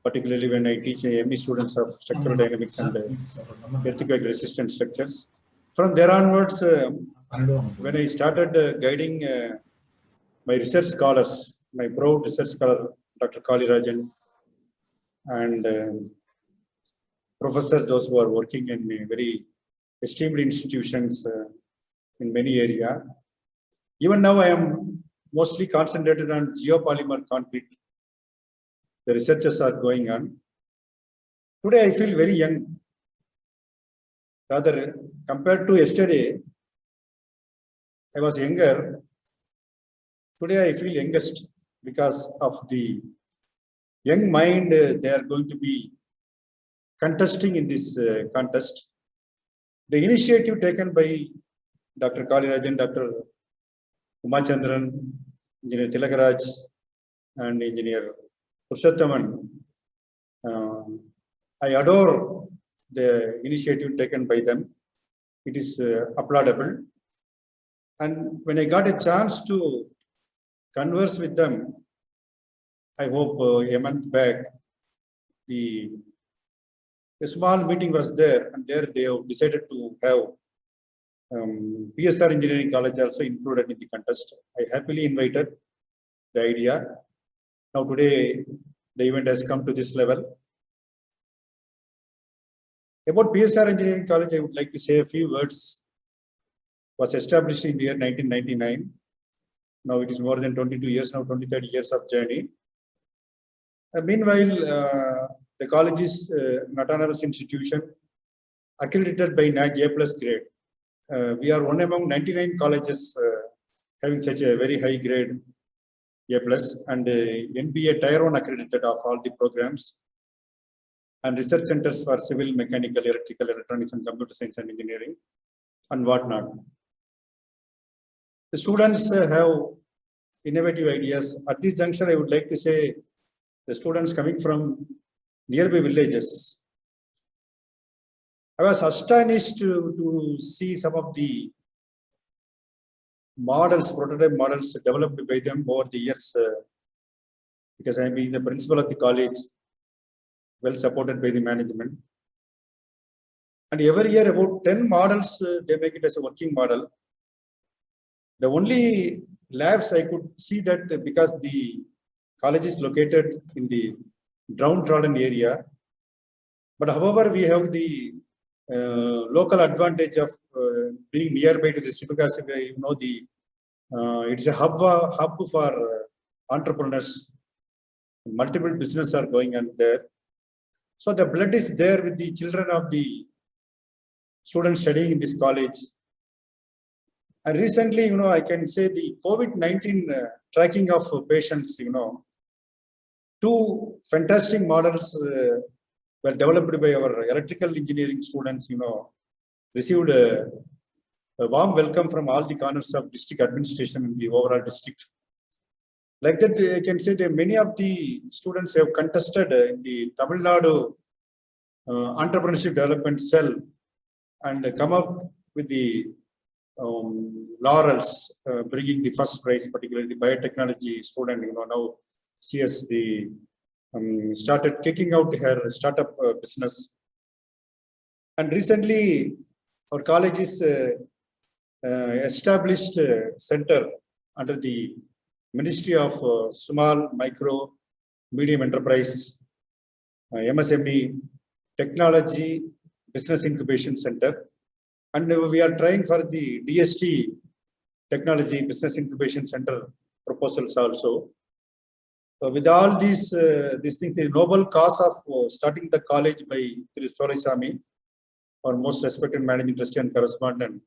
particularly when I teach ME students of structural dynamics and earthquake resistant structures. From there onwards, when I started guiding my research scholars, my proud research scholar, Dr. Kalirajan, and professors, those who are working in very esteemed institutions in many areas. Even now, I am mostly concentrated on geopolymer conflict. The researches are going on. Today, I feel very young. Rather, compared to yesterday, I was younger. Today I feel youngest because of the young mind they are going to be contesting in this contest. The initiative taken by Dr. Kalirajan, Dr. Umachandran, Engineer Tilakaraj, and Engineer Purushothaman, I adore the initiative taken by them. It is applaudable. And when I got a chance to converse with them, I hope a month back, a small meeting was there, and there they have decided to have PSR Engineering College also included in the contest. I happily invited the idea. Now today, the event has come to this level. About PSR Engineering College, I would like to say a few words. It was established in the year 1999. Now it is more than 22 years, now 30 years of journey. Meanwhile, the college is an autonomous institution accredited by NAAC A+ grade. We are one among 99 colleges having such a very high grade A+, and NBA Tier 1 accredited of all the programs, and research centers for civil, mechanical, electrical, electronics, and computer science and engineering, and whatnot. The students have innovative ideas. At this juncture, I would like to say the students coming from nearby villages. I was astonished to see some of the models, prototype models developed by them over the years, because I am being the principal of the college, well supported by the management. And every year about 10 models, they make it as a working model. The only labs I could see that because the college is located in the downtrodden area, but however we have the local advantage of being nearby to the city, because you know it's a hub for entrepreneurs. Multiple businesses are going on there. So the blood is there with the children of the students studying in this college. And recently, you know, I can say the COVID-19 tracking of patients, you know, 2 fantastic models were developed by our electrical engineering students, you know, received a warm welcome from all the corners of district administration in the overall district. Like that, I can say that many of the students have contested in the Tamil Nadu Entrepreneurship Development Cell and come up with the laurels, bringing the first prize, particularly the biotechnology student. You know, now she has started kicking out her startup business. And recently, our college is established center under the Ministry of Small, Micro, Medium Enterprise, MSME, Technology, Business Incubation Center. And we are trying for the DST, Technology, Business Incubation Center proposals also. With all these things, the noble cause of starting the college by Solisami, our most respected managing trustee and correspondent.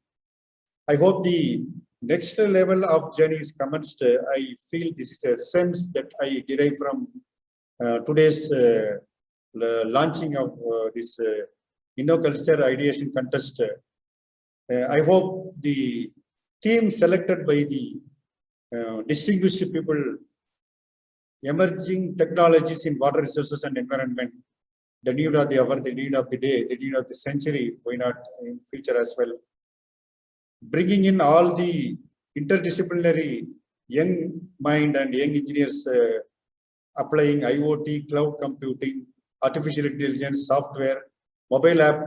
I hope the next level of journey is commenced. I feel this is a sense that I derive from today's launching of this InnoCulture Ideation contest. I hope the theme selected by the distinguished people, emerging technologies in water resources and environment, the need of the hour, the need of the day, the need of the century, why not in future as well. Bringing in all the interdisciplinary young mind and young engineers applying IoT, cloud computing, artificial intelligence, software, mobile app,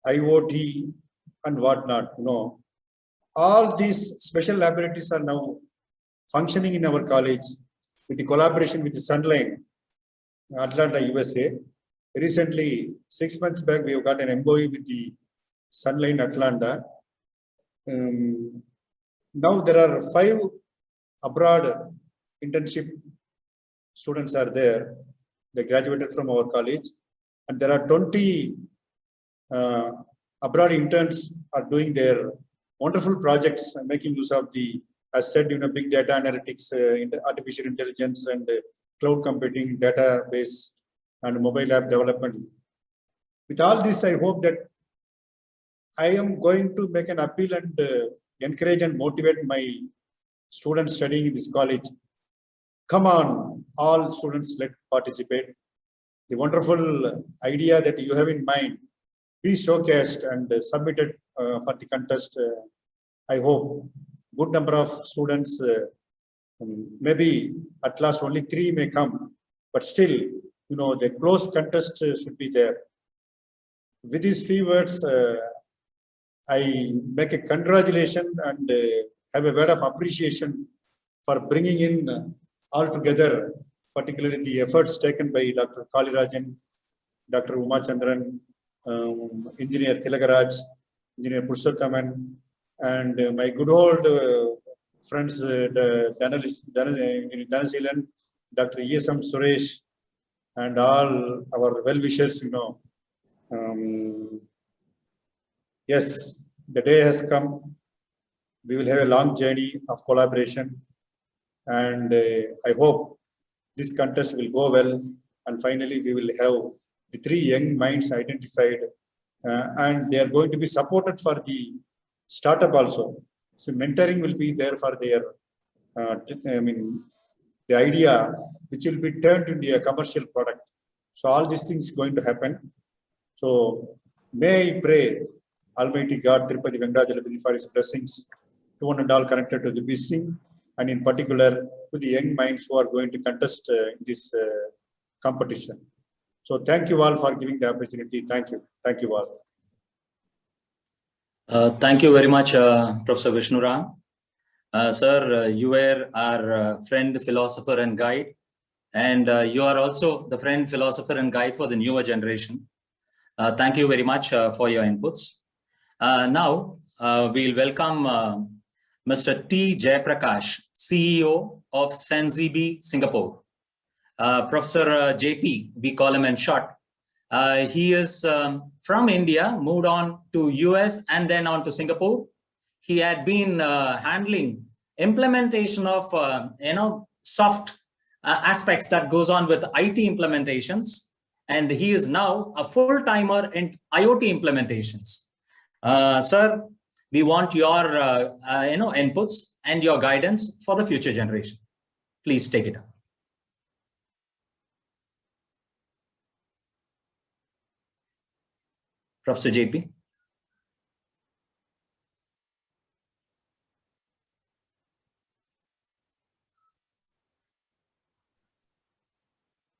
IoT, and whatnot. You know, all these special laboratories are now functioning in our college with the collaboration with the Sunline, Atlanta, USA. Recently, 6 months back, we have got an MOU with the Sunline Atlanta. Now there are 5 abroad internship students are there. They graduated from our college, and there are 20 abroad interns are doing their wonderful projects, making use of the, as said, big data analytics, artificial intelligence, and cloud computing, database, and mobile app development. With all this, I hope that I am going to make an appeal and encourage and motivate my students studying in this college. Come on, all students, let's participate. The wonderful idea that you have in mind, be showcased and submitted for the contest. I hope good number of students, maybe at last only 3 may come, but still, the close contest should be there. With these few words, I make a congratulation and have a word of appreciation for bringing in all together, particularly the efforts taken by Dr. Kalirajan, Dr. Umachandran, Engineer Tilagaraj, Engineer Purushothaman, and my good old friends, Dhanasilan, Dr. E.S.M. Suresh, and all our well-wishers, yes, the day has come. We will have a long journey of collaboration, and I hope this contest will go well, and finally we will have the 3 young minds identified, and they are going to be supported for the startup also. So mentoring will be there for their, the idea which will be turned into a commercial product. So all these things going to happen. So may I pray Almighty God, Tirupati Venkadachalamurthy, for his blessings to one and all connected to the visiting, and in particular to the young minds who are going to contest in this competition. So thank you all for giving the opportunity. Thank you. Thank you all. Thank you very much, Professor Vishnuram. Sir, you were our friend, philosopher, and guide, and you are also the friend, philosopher, and guide for the newer generation. Thank you very much for your inputs. Now, we'll welcome Mr. T. Jayaprakash, CEO of Senzibi, Singapore. Professor JP, we call him in short. He is from India, moved on to US and then on to Singapore. He had been handling implementation of soft aspects that goes on with IT implementations, and he is now a full-timer in IoT implementations. Sir, we want your inputs and your guidance for the future generation. Please take it up. Professor JP.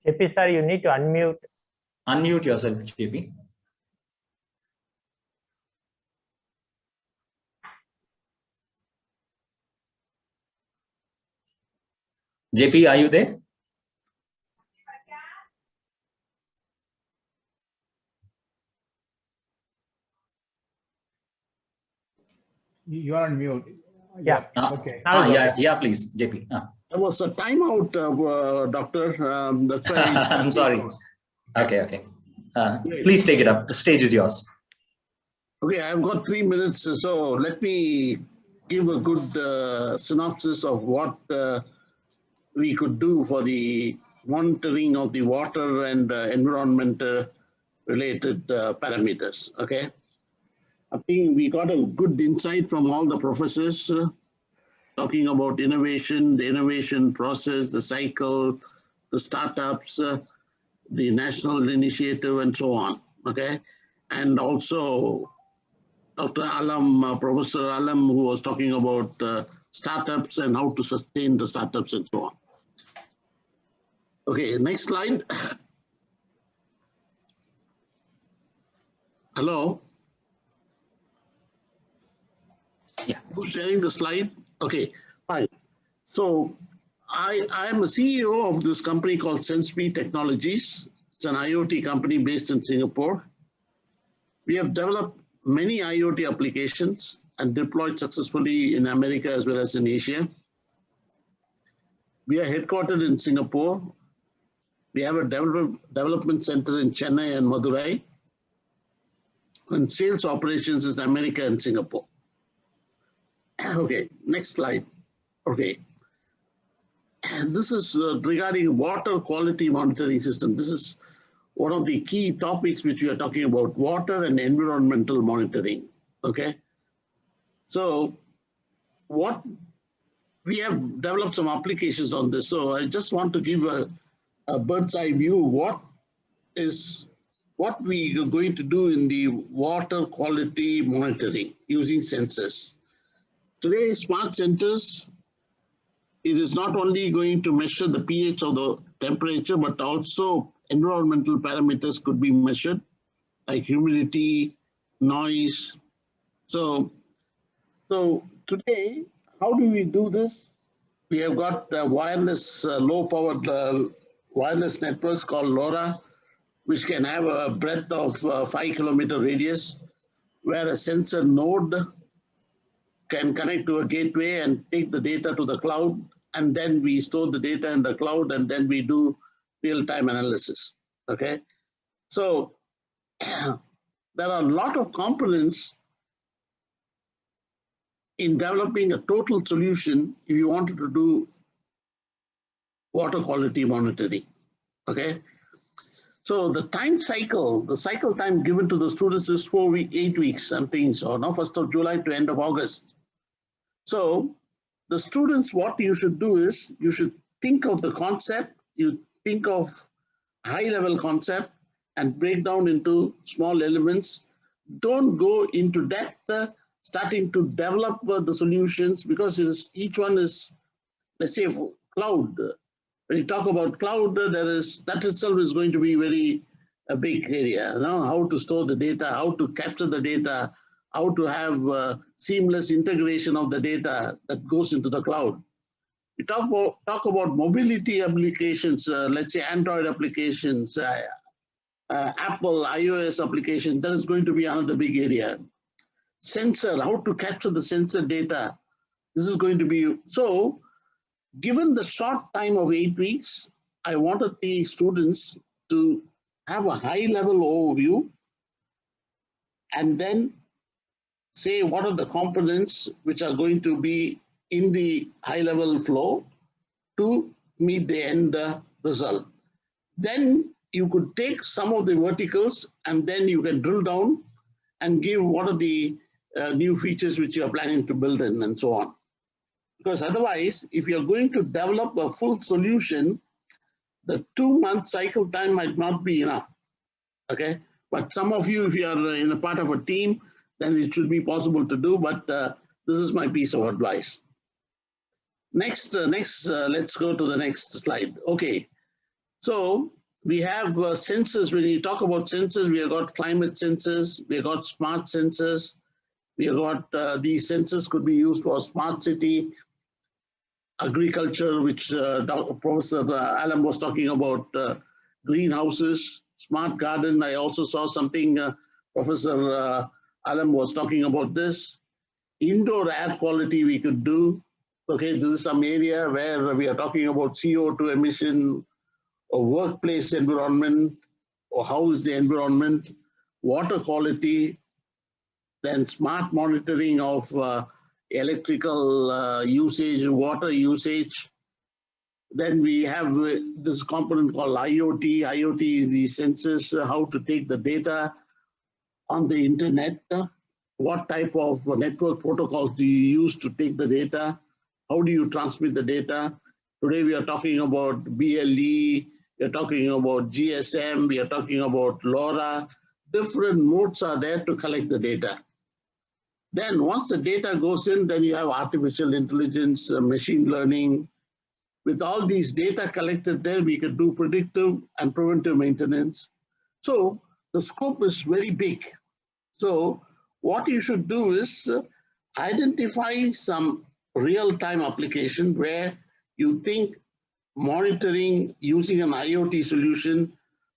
JP sir, you need to unmute. Unmute yourself, JP. JP, are you there? You are on mute. Yeah. Okay. Yeah, please, JP. There was a timeout, doctor. That's why I'm sorry. Okay. Please take it up. The stage is yours. Okay, I've got 3 minutes, so let me give a good synopsis of what we could do for the monitoring of the water and environment related parameters. Okay, I think we got a good insight from all the professors talking about innovation, the innovation process, the cycle, the startups, the national initiative, and so on. Okay, and also Dr. Alam, Professor Alam, who was talking about startups and how to sustain the startups and so on. Okay, next slide. Hello? Yeah. Who's sharing the slide? Okay, fine. So I am a CEO of this company called Senzibi Technologies. It's an IoT company based in Singapore. We have developed many IoT applications and deployed successfully in America as well as in Asia. We are headquartered in Singapore. We have a development center in Chennai and Madurai. and sales operations is America and Singapore. Okay, next slide. Okay. This is regarding water quality monitoring system. This is one of the key topics which we are talking about, water and environmental monitoring. Okay. So what we have developed some applications on this. So I just want to give a bird's eye view. What we are going to do in the water quality monitoring using sensors. Today, smart centers, it is not only going to measure the pH of the temperature, but also environmental parameters could be measured, like humidity, noise. So today, how do we do this? We have got wireless, low-powered wireless networks called LoRa, which can have a breadth of 5-kilometer radius, where a sensor node can connect to a gateway and take the data to the cloud, and then we store the data in the cloud, and then we do real-time analysis. Okay, so there are a lot of components in developing a total solution if you wanted to do water quality monitoring. Okay, so the cycle time given to the students is 8 weeks, something so now 1st of July to end of August. So the students, what you should do is you should think of the concept, you think of high-level concept and break down into small elements. Don't go into depth starting to develop the solutions, because each one is, let's say, cloud. When you talk about cloud, that itself is going to be a big area. You know, how to store the data, how to capture the data, how to have seamless integration of the data that goes into the cloud. We talk about mobility applications, let's say Android applications, Apple, iOS applications. That is going to be another big area. Sensor, how to capture the sensor data. This is going to be, so given the short time of 8 weeks, I wanted the students to have a high-level overview and then say what are the components which are going to be in the high-level flow to meet the end result. Then you could take some of the verticals and then you can drill down and give what are the new features which you are planning to build in and so on. Because otherwise, if you're going to develop a full solution, the 2-month cycle time might not be enough. Okay, but some of you, if you are in a part of a team, then it should be possible to do, but this is my piece of advice. Next, let's go to the next slide. Okay, so we have sensors. When you talk about sensors, we have got climate sensors, we have got smart sensors, we have got these sensors could be used for smart city, agriculture, which Professor Alam was talking about, greenhouses, smart garden. I also saw something Professor Alam was talking about this. Indoor air quality we could do. Okay, this is some area where we are talking about CO2 emission, or workplace environment, or how is the environment, water quality, then smart monitoring of electrical usage, water usage. Then we have this component called IoT. IoT is the sensors, how to take the data on the internet. What type of network protocols do you use to take the data? How do you transmit the data? Today we are talking about BLE, we are talking about GSM, we are talking about LoRa. Different modes are there to collect the data. Then once the data goes in, then you have artificial intelligence, machine learning. With all these data collected there, we can do predictive and preventive maintenance. So the scope is very big. So what you should do is identify some real-time application where you think monitoring using an IoT solution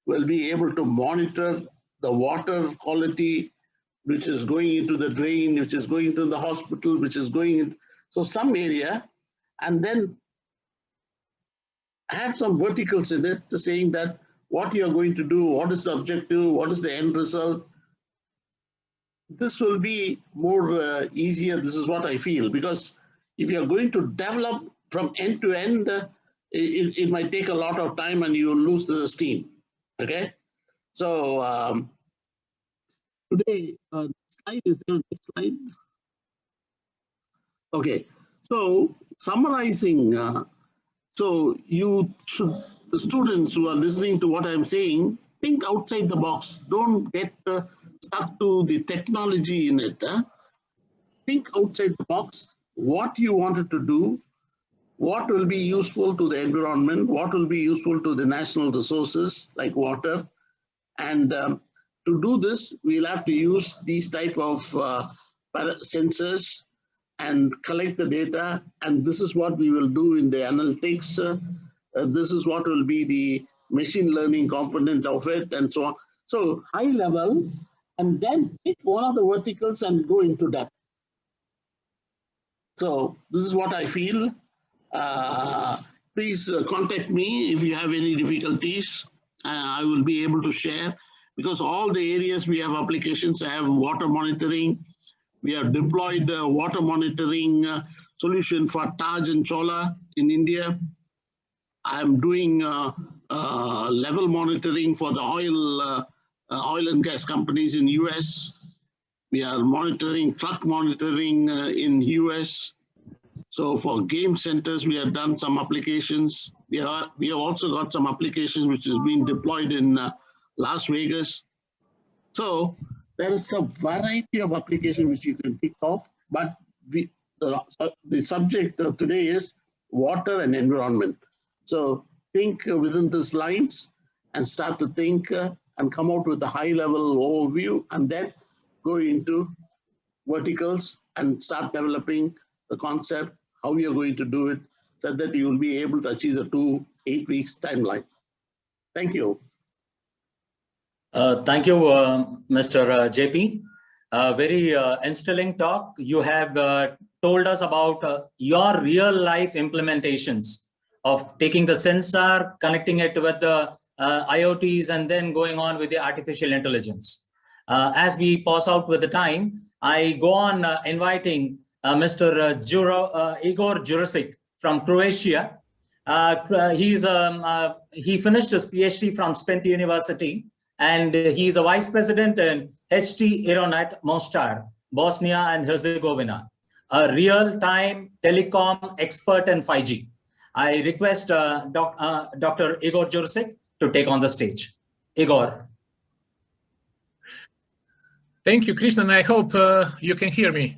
will be able to monitor the water quality, which is going into the drain, which is going to the hospital, which is going in, so some area, and then have some verticals in it saying that what you're going to do, what is the objective, what is the end result. this will be more easier. This is what I feel, because if you are going to develop from end to end, it might take a lot of time and you will lose the steam. Okay, so today, slide is there. Next slide. Okay, so summarizing, so you should, the students who are listening to what I'm saying, think outside the box. Don't get stuck to the technology in it. Think outside the box, what you wanted to do, what will be useful to the environment, what will be useful to the national resources like water. And to do this, we'll have to use these type of sensors and collect the data. And this is what we will do in the analytics. This is what will be the machine learning component of it, and so on. So high level, and then pick one of the verticals and go into depth. So this is what I feel. Please contact me if you have any difficulties. I will be able to share, because all the areas we have applications. I have water monitoring. We have deployed water monitoring solution for Taj and Chola in India. I'm doing level monitoring for the oil and gas companies in US. We are monitoring truck monitoring in US. So for game centers, we have done some applications. We have also got some applications which is being deployed in Las Vegas. So there is a variety of applications which you can pick off, but the subject of today is water and environment. So think within these lines and start to think and come out with a high level overview, and then go into verticals and start developing the concept, how you're going to do it, so that you will be able to achieve the 2 8 weeks timeline. Thank you. Thank you, Mr. JP. Very instilling talk. You have told us about your real life implementations of taking the sensor, connecting it with the IoTs, and then going on with the artificial intelligence. As we pass out with the time, I go on inviting Mr. Igor Jurisic from Croatia. He finished his PhD from Spent University, and he's a vice president in HT Aeronet Mostar, Bosnia and Herzegovina, a real-time telecom expert in 5G. I request Dr. Igor Jurisic to take on the stage. Igor. Thank you, Krishnan. I hope you can hear me.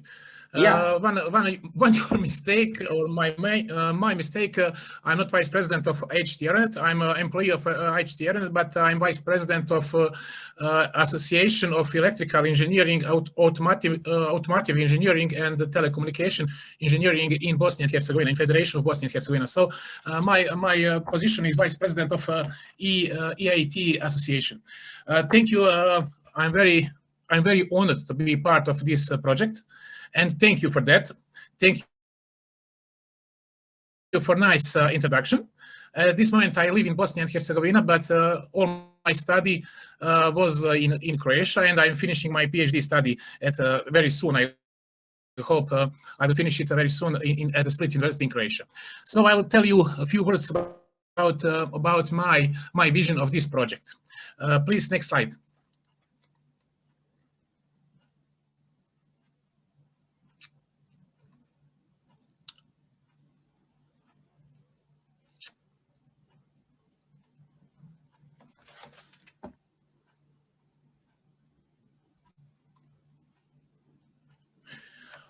Yeah. One mistake, or my mistake. I'm not vice president of HTRNet. I'm an employee of HTRNet, but I'm vice president of Association of Electrical Engineering, Automotive Engineering, and Telecommunication Engineering in Bosnia and Herzegovina, in Federation of Bosnia and Herzegovina. So my position is vice president of EIT Association. Thank you. I'm very honored to be part of this project. And thank you for that. Thank you for nice introduction. At this moment, I live in Bosnia and Herzegovina, but all my study was in Croatia, and I'm finishing my PhD study at very soon. I hope I will finish it very soon at the Split University in Croatia. So I will tell you a few words about my vision of this project. Please, next slide.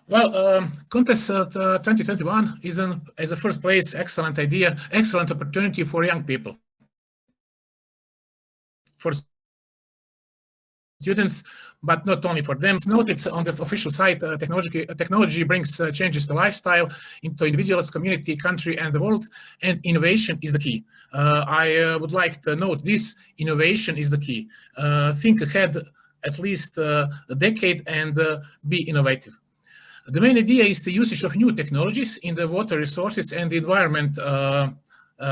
Well, Contest 2021 is as a first place, excellent idea, excellent opportunity for young people, for students, but not only for them. It's noted on the official site, technology brings changes to lifestyle, into individuals, community, country, and the world, and innovation is the key. I would like to note this: innovation is the key. Think ahead at least a decade and be innovative. The main idea is the usage of new technologies in the water resources and the environment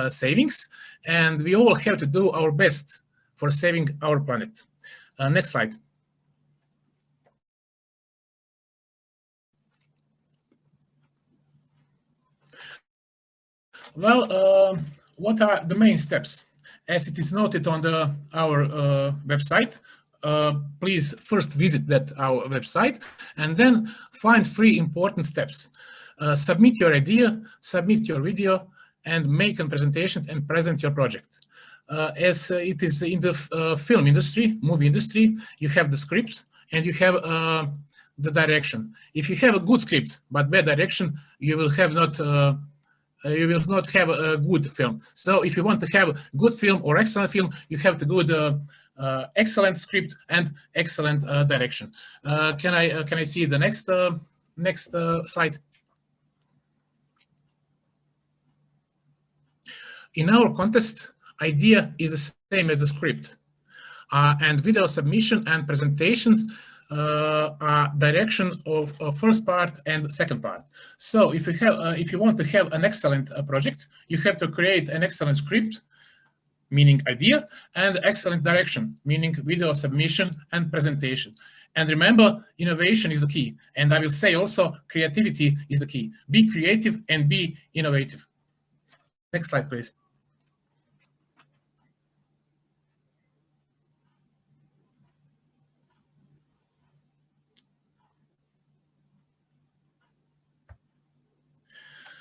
savings, and we all have to do our best for saving our planet. Next slide. Well, what are the main steps? As it is noted on our website, please first visit our website and then find 3 important steps. Submit your idea, submit your video, and make a presentation and present your project. As it is in the film industry, movie industry, you have the script and you have the direction. If you have a good script but bad direction, you will not have a good film. So if you want to have a good film or excellent film, you have to good excellent script and excellent direction. Can I see the next slide? In our contest, idea is the same as the script, and video submission and presentations are direction of first part and second part. So if you want to have an excellent project, you have to create an excellent script, meaning idea, and excellent direction, meaning video submission and presentation. And remember, innovation is the key. And I will say also, creativity is the key. Be creative and be innovative. Next slide, please.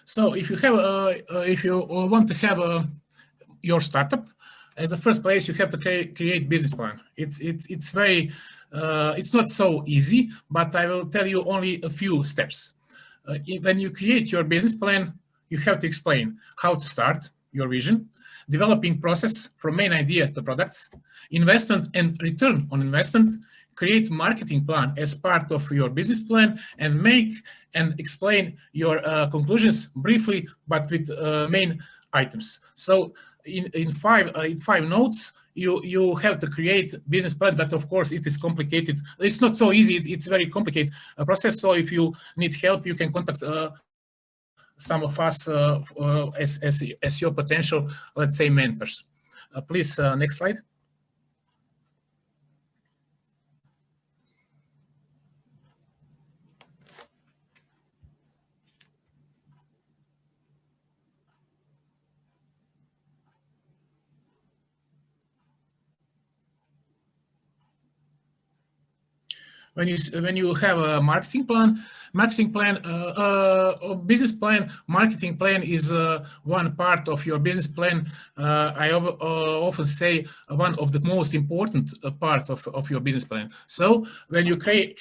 So if you want to have your startup, as a first place, you have to create business plan. It's not so easy, but I will tell you only a few steps. When you create your business plan, you have to explain how to start your vision, developing process from main idea to products, investment and return on investment, create marketing plan as part of your business plan, and make and explain your conclusions briefly, but with main items. So in five notes, you have to create business plan, but of course it is complicated. It's not so easy. It's very complicated process. So if you need help, you can contact some of us as your potential, let's say, mentors. Please, next slide. When you have a marketing plan, or business plan, marketing plan is one part of your business plan. I often say one of the most important parts of your business plan. So when you create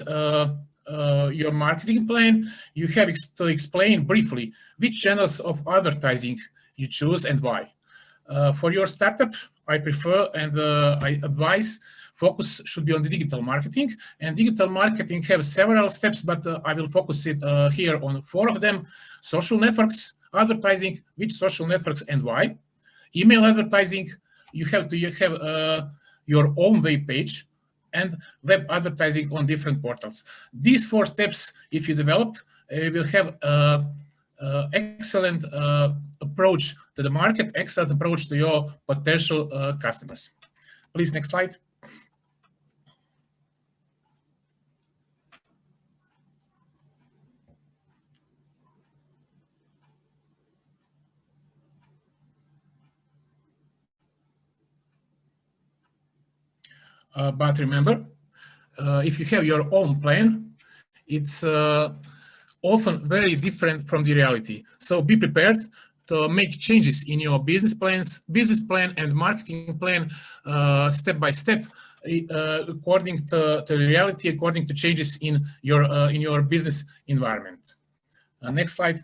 your marketing plan, you have to explain briefly which channels of advertising you choose and why. For your startup, I prefer and I advise focus should be on the digital marketing, and digital marketing have several steps, but I will focus it here on 4 of them. Social networks, advertising, which social networks and why. Email advertising, you have your own web page, and web advertising on different portals. These 4 steps, if you develop, you will have excellent approach to the market, excellent approach to your potential customers. Please, next slide. But remember, if you have your own plan, it's often very different from the reality. So be prepared to make changes in your business plan and marketing plan step by step, according to reality, according to changes in your business environment. Next slide.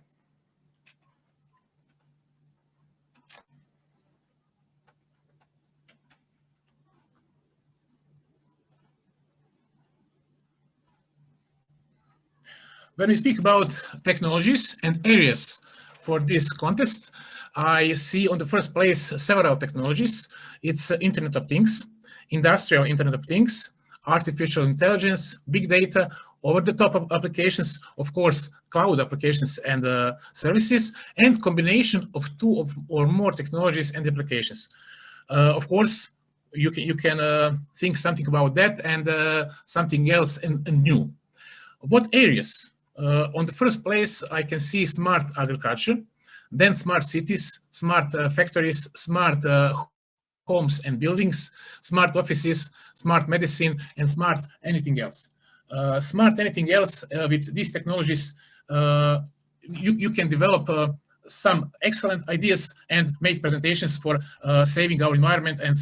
When we speak about technologies and areas for this contest, I see on the first place several technologies. It's Internet of Things, Industrial Internet of Things, Artificial Intelligence, Big Data, over-the-top applications, of course, cloud applications and services, and combination of 2 or more technologies and applications. Of course, you can think something about that and something else and new. What areas? On the first place, I can see smart agriculture. then smart cities, smart factories, smart homes and buildings, smart offices, smart medicine, and smart anything else. Smart anything else with these technologies, you can develop some excellent ideas and make presentations for saving our environment and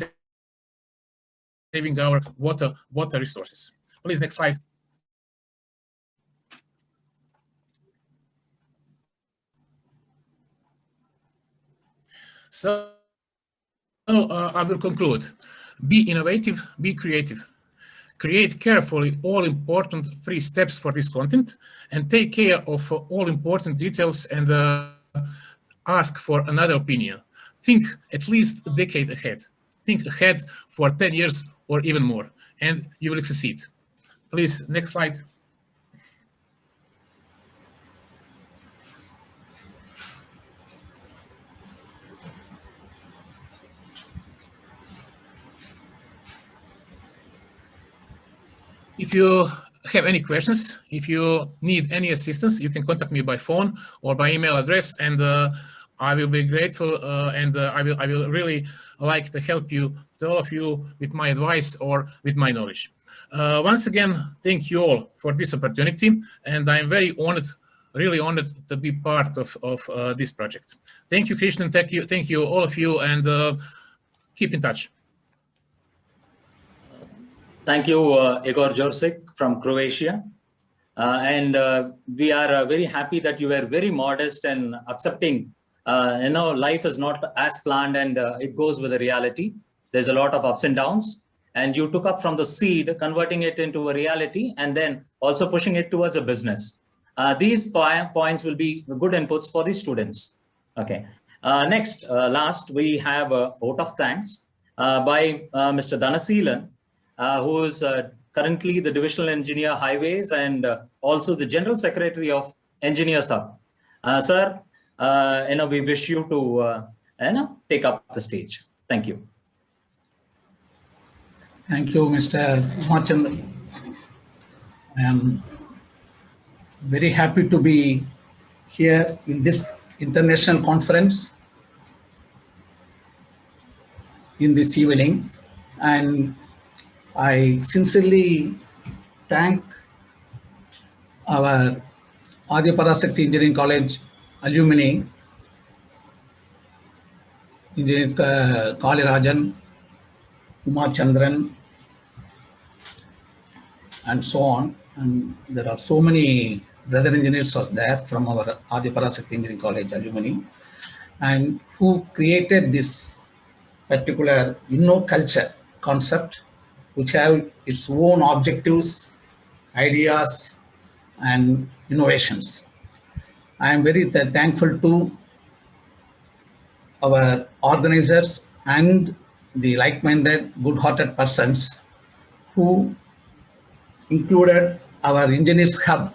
saving our water resources. Please, next slide. So I will conclude. Be innovative, be creative. Create carefully all important 3 steps for this content and take care of all important details and ask for another opinion. Think at least a decade ahead. Think ahead for 10 years or even more, and you will succeed. Please, next slide. If you have any questions, if you need any assistance, you can contact me by phone or by email address, and I will be grateful, and I will really like to help you, to all of you, with my advice or with my knowledge. Once again, thank you all for this opportunity, and I'm very honored, really honored to be part of this project. Thank you, Krishnan. Thank you, all of you, and keep in touch. Thank you, Igor Jorsic from Croatia. We are very happy that you were very modest and accepting. Life is not as planned, and it goes with the reality. There's a lot of ups and downs, and you took up from the seed, converting it into a reality, and then also pushing it towards a business. These points will be good inputs for the students. Okay. Last, we have a vote of thanks by Mr. Dhanaseelan, who is currently the Divisional Engineer Highways and also the General Secretary of Engineers Hub. Sir, we wish you to take up the stage. Thank you. Thank you, Mr. Machandran. I am very happy to be here in this international conference in this evening, and I sincerely thank our Adiparasakti Engineering College alumni, Engineer Kali Rajan, Uma Chandran, and so on. And there are so many brother engineers there from our Adiparasakti Engineering College alumni, and who created this particular InnoCulture concept, which have its own objectives, ideas, and innovations. I am very thankful to our organizers and the like-minded, good-hearted persons who included our Engineers Hub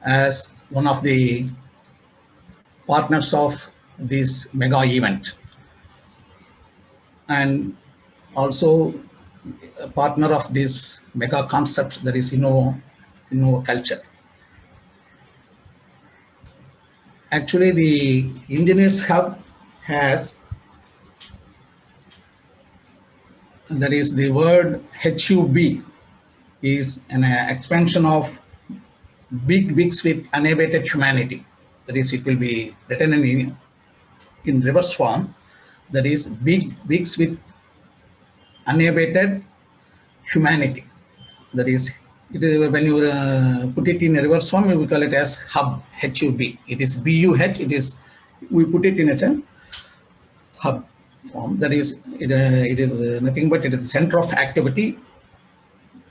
as one of the partners of this mega event, and also a partner of this mega concept, that is InnoCulture. Actually, the Engineers Hub has, that is the word HUB, is an expansion of big wigs with unabated humanity. That is, it will be written in reverse form. That is, big wigs with unabated humanity. That is, when you put it in a reverse form, we call it as hub, HUB. It is BUH. It is, we put it in a hub form. That is, it is nothing but it is the center of activity.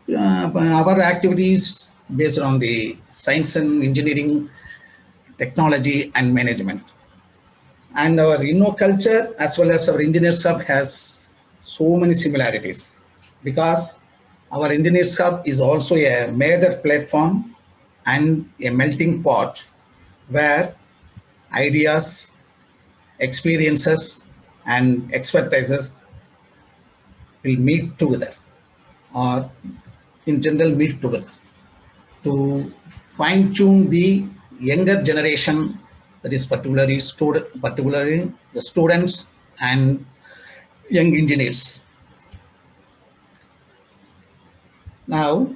Our activities based on the science and engineering, technology, and management. And our InnoCulture as well as our Engineers Hub has so many similarities, because our Engineers Hub is also a major platform and a melting pot where ideas, experiences, and expertises will meet together, or in general meet together, to fine-tune the younger generation that is particularly the students and young engineers. Now,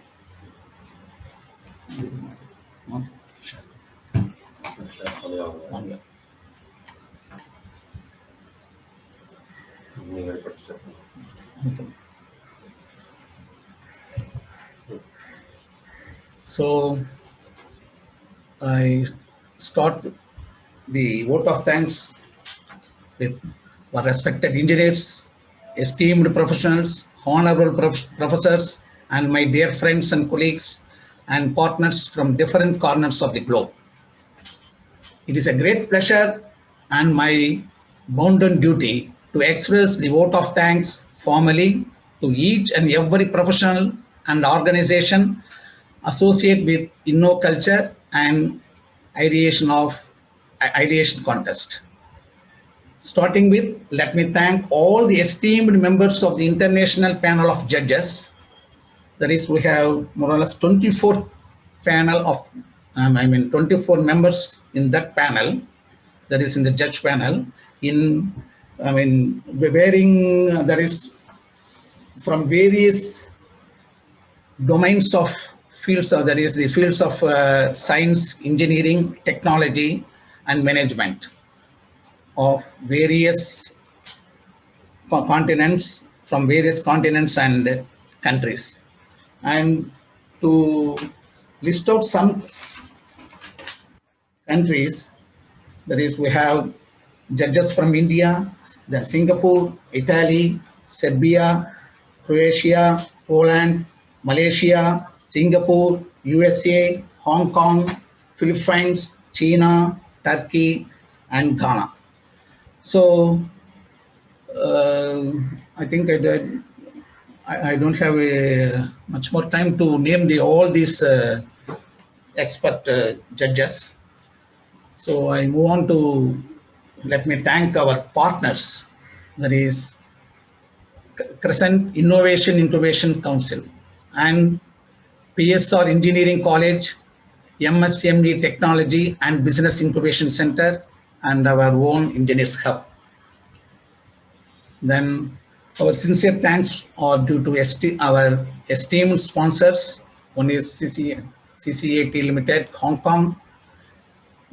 so I start the vote of thanks with our respected engineers, esteemed professionals, honorable professors, and my dear friends and colleagues and partners from different corners of the globe. It is a great pleasure and my bounden duty to express the vote of thanks formally to each and every professional and organization associated with InnoCulture and ideation contest. Starting with, let me thank all the esteemed members of the international panel of judges. That is, we have more or less 24 panel of, 24 members in that panel. That is in the judge panel. Varying, that is from various domains of fields, that is the fields of science, engineering, technology, and management of various continents, from various continents and countries. And to list out some countries, that is, we have judges from India, then Singapore, Italy, Serbia, Croatia, Poland, Malaysia, Singapore, USA, Hong Kong, Philippines, China, Turkey, and Ghana. So I think I don't have much more time to name all these expert judges. So I move on to, let me thank our partners, that is Crescent Innovation Council and PSR Engineering College, MSME Technology and Business Incubation Center, and our own Engineers Hub. Then our sincere thanks are due to our esteemed sponsors. One is CCAT Limited, Hong Kong,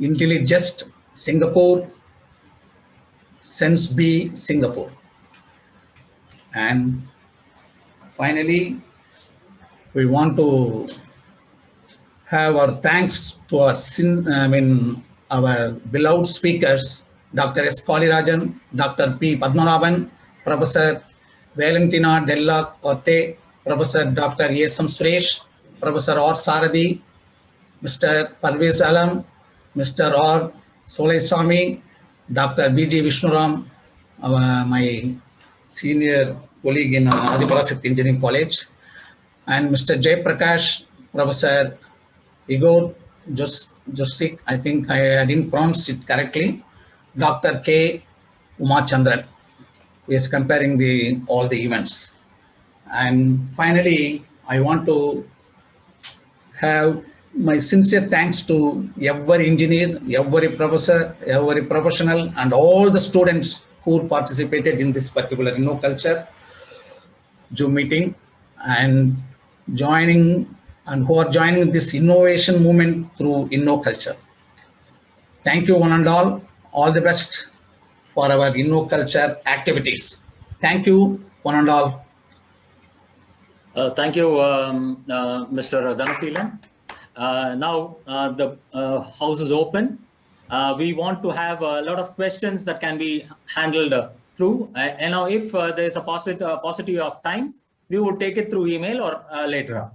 IntelliGest, Singapore, SenseB, Singapore. And finally, we want to have our thanks to our beloved speakers, Dr. S. Kalirajan, Dr. P. Padmanabhan, Professor Valentina Della Corte, Professor Dr. A.S.M. Suresh, Professor R. Saradi, Mr. Parvez Alam, Mr. R. Solaisamy, Dr. B.G. Vishnuram, my senior colleague in Adiparashakti Engineering College, and Mr. Jay Prakash, Professor Igor Josic, I think I didn't pronounce it correctly, Dr. K. Umachandran, who is comparing all the events. And finally, I want to have my sincere thanks to every engineer, every professor, every professional, and all the students who participated in this particular InnoCulture Zoom meeting and who are joining this innovation movement through InnoCulture. Thank you one and all. All the best for our InnoCulture activities. Thank you one and all. Thank you, Mr. Dhanasilan. Now the house is open. We want to have a lot of questions that can be handled through. And now if there's a paucity of time, we would take it through email or later on.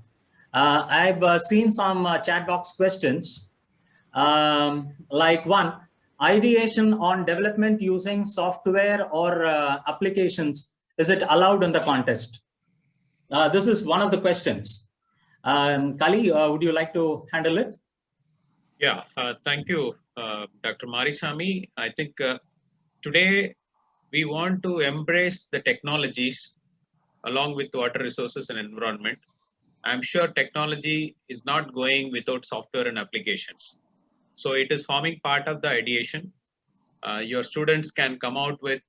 I've seen some chat box questions, like one, ideation on development using software or applications, is it allowed in the contest? This is one of the questions. Kali, would you like to handle it? Yeah, thank you, Dr. Marisamy. I think today we want to embrace the technologies along with water resources and environment. I'm sure technology is not going without software and applications. So it is forming part of the ideation. Your students can come out with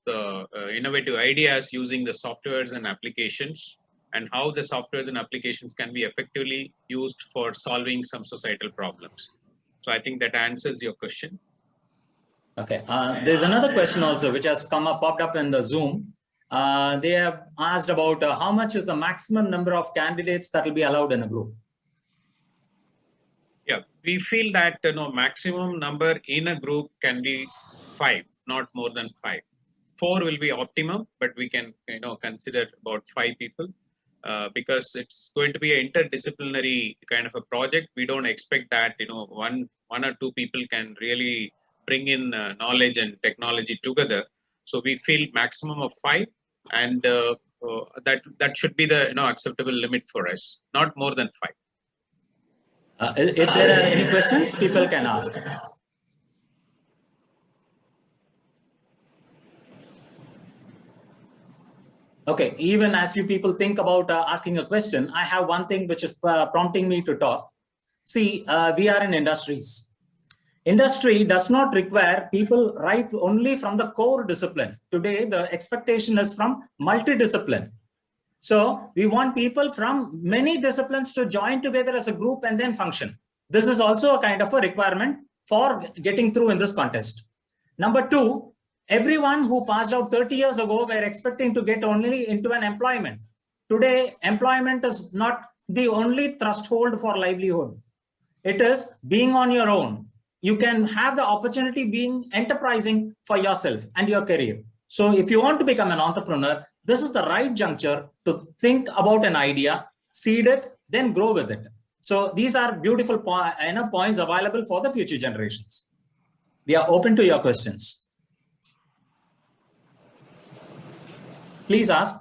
innovative ideas using the softwares and applications, and how the softwares and applications can be effectively used for solving some societal problems. So I think that answers your question. Okay, there's another question also which has popped up in the Zoom. They have asked about how much is the maximum number of candidates that will be allowed in a group? Yeah, we feel that maximum number in a group can be 5, not more than 5. 4 will be optimum, but we can consider about 5 people because it's going to be an interdisciplinary kind of a project. We don't expect that one or two people can really bring in knowledge and technology together. So we feel maximum of 5, and that should be the acceptable limit for us, not more than 5. If there are any questions, people can ask. Okay, even as you people think about asking a question, I have one thing which is prompting me to talk. See, we are in industries. Industry does not require people right only from the core discipline. Today, the expectation is from multidiscipline. So we want people from many disciplines to join together as a group and then function. This is also a kind of a requirement for getting through in this contest. Number 2, everyone who passed out 30 years ago were expecting to get only into an employment. Today, employment is not the only threshold for livelihood. It is being on your own. You can have the opportunity being enterprising for yourself and your career. So if you want to become an entrepreneur, this is the right juncture to think about an idea, seed it, then grow with it. So these are beautiful points available for the future generations. We are open to your questions. Please ask.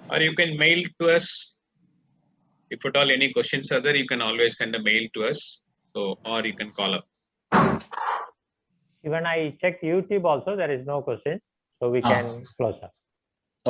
Or you can mail to us. If at all any questions are there, you can always send a mail to us. So, or you can call up. Even I checked YouTube also, there is no question. So we can close up.